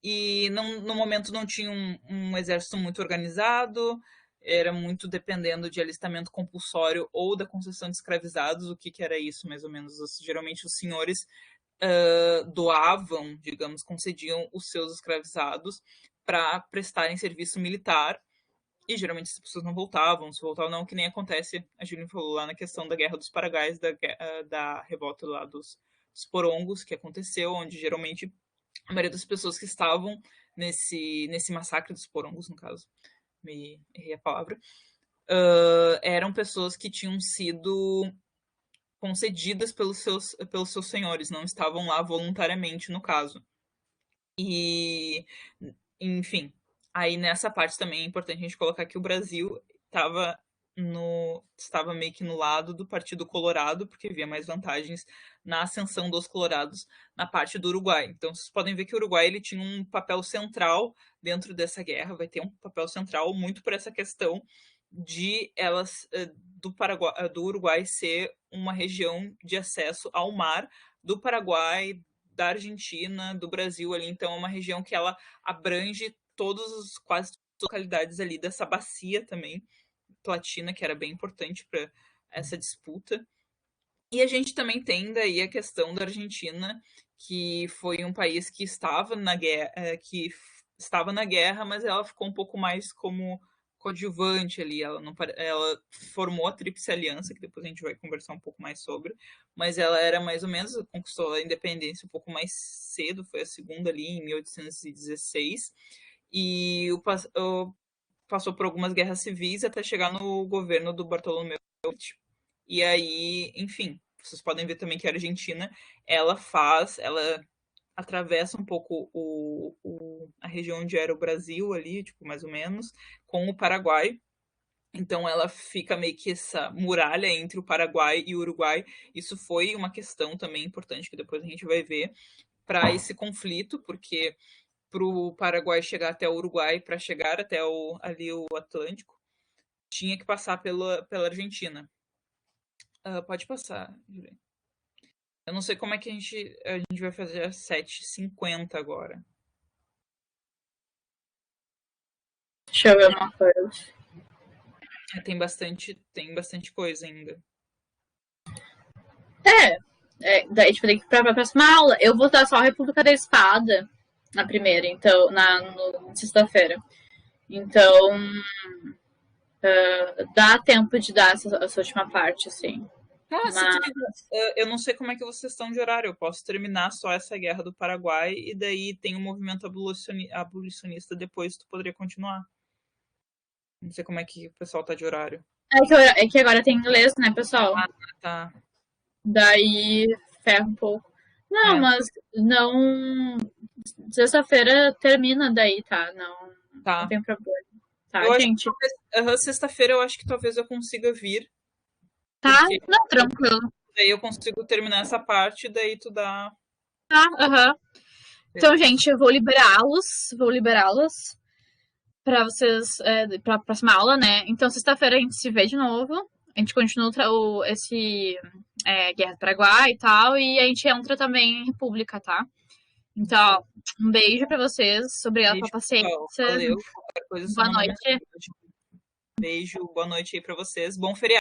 E no momento não tinha um exército muito organizado, era muito dependendo de alistamento compulsório ou da concessão de escravizados. O que era isso, mais ou menos? Geralmente os senhores doavam, digamos, concediam os seus escravizados para prestarem serviço militar, e geralmente as pessoas não voltavam, se voltavam não, que nem acontece, a Júlia falou lá na questão da Guerra dos Paraguaios, da revolta lá dos porongos, que aconteceu, onde geralmente a maioria das pessoas que estavam nesse massacre dos porongos, no caso, me errei a palavra, eram pessoas que tinham sido concedidas pelos seus senhores, não estavam lá voluntariamente, no caso. E, enfim, aí nessa parte também é importante a gente colocar que o Brasil estava meio que no lado do Partido Colorado, porque havia mais vantagens na ascensão dos colorados na parte do Uruguai. Então, vocês podem ver que o Uruguai ele tinha um papel central dentro dessa guerra, vai ter um papel central muito por essa questão de elas do Uruguai ser uma região de acesso ao mar do Paraguai, da Argentina, do Brasil ali. Então, é uma região que ela abrange quase todas as localidades ali dessa bacia também platina, que era bem importante para essa disputa. E a gente também tem daí a questão da Argentina, que foi um país que estava na guerra, mas ela ficou um pouco mais como coadjuvante ali. Ela formou a Tríplice Aliança, que depois a gente vai conversar um pouco mais sobre, mas ela era mais ou menos, conquistou a independência um pouco mais cedo, foi a segunda ali em 1816, e passou por algumas guerras civis até chegar no governo do Bartolomeu. E aí, enfim, vocês podem ver também que a Argentina, ela atravessa um pouco a região onde era o Brasil ali, tipo, mais ou menos, com o Paraguai. Então ela fica meio que essa muralha entre o Paraguai e o Uruguai. Isso foi uma questão também importante que depois a gente vai ver para esse conflito, porque para o Paraguai chegar até o Uruguai, para chegar até ali o Atlântico, tinha que passar pela Argentina. Pode passar, Juliana. Eu não sei como é que a gente vai fazer às 7h50 agora. Deixa eu ver uma coisa. Tem bastante coisa ainda. Daí a gente vai ter que ir para a próxima aula. Eu vou dar só a República da Espada na primeira, então, na sexta-feira. Então, dá tempo de dar essa última parte, assim. Mas eu não sei como é que vocês estão de horário. Eu posso terminar só essa guerra do Paraguai e daí tem um movimento abolicionista depois, tu poderia continuar. Não sei como é que o pessoal tá de horário. É que agora tem inglês, né, pessoal? Tá. Daí ferra um pouco. Não, mas não. Sexta-feira termina daí, tá? Não tem problema. Tá, eu gente? Sexta-feira eu acho que talvez eu consiga vir. Tá? Não, tranquilo. Daí eu consigo terminar essa parte, daí tu dá. Tá, aham. Então, gente, eu vou liberá-las para vocês, para a próxima aula, né? Então, sexta-feira a gente se vê de novo. A gente continua esse Guerra do Paraguai e tal, e a gente entra também em República, tá? Então, um beijo para vocês. Obrigada pela paciência. Valeu. Boa noite. Beijo, boa noite aí para vocês. Bom feriado.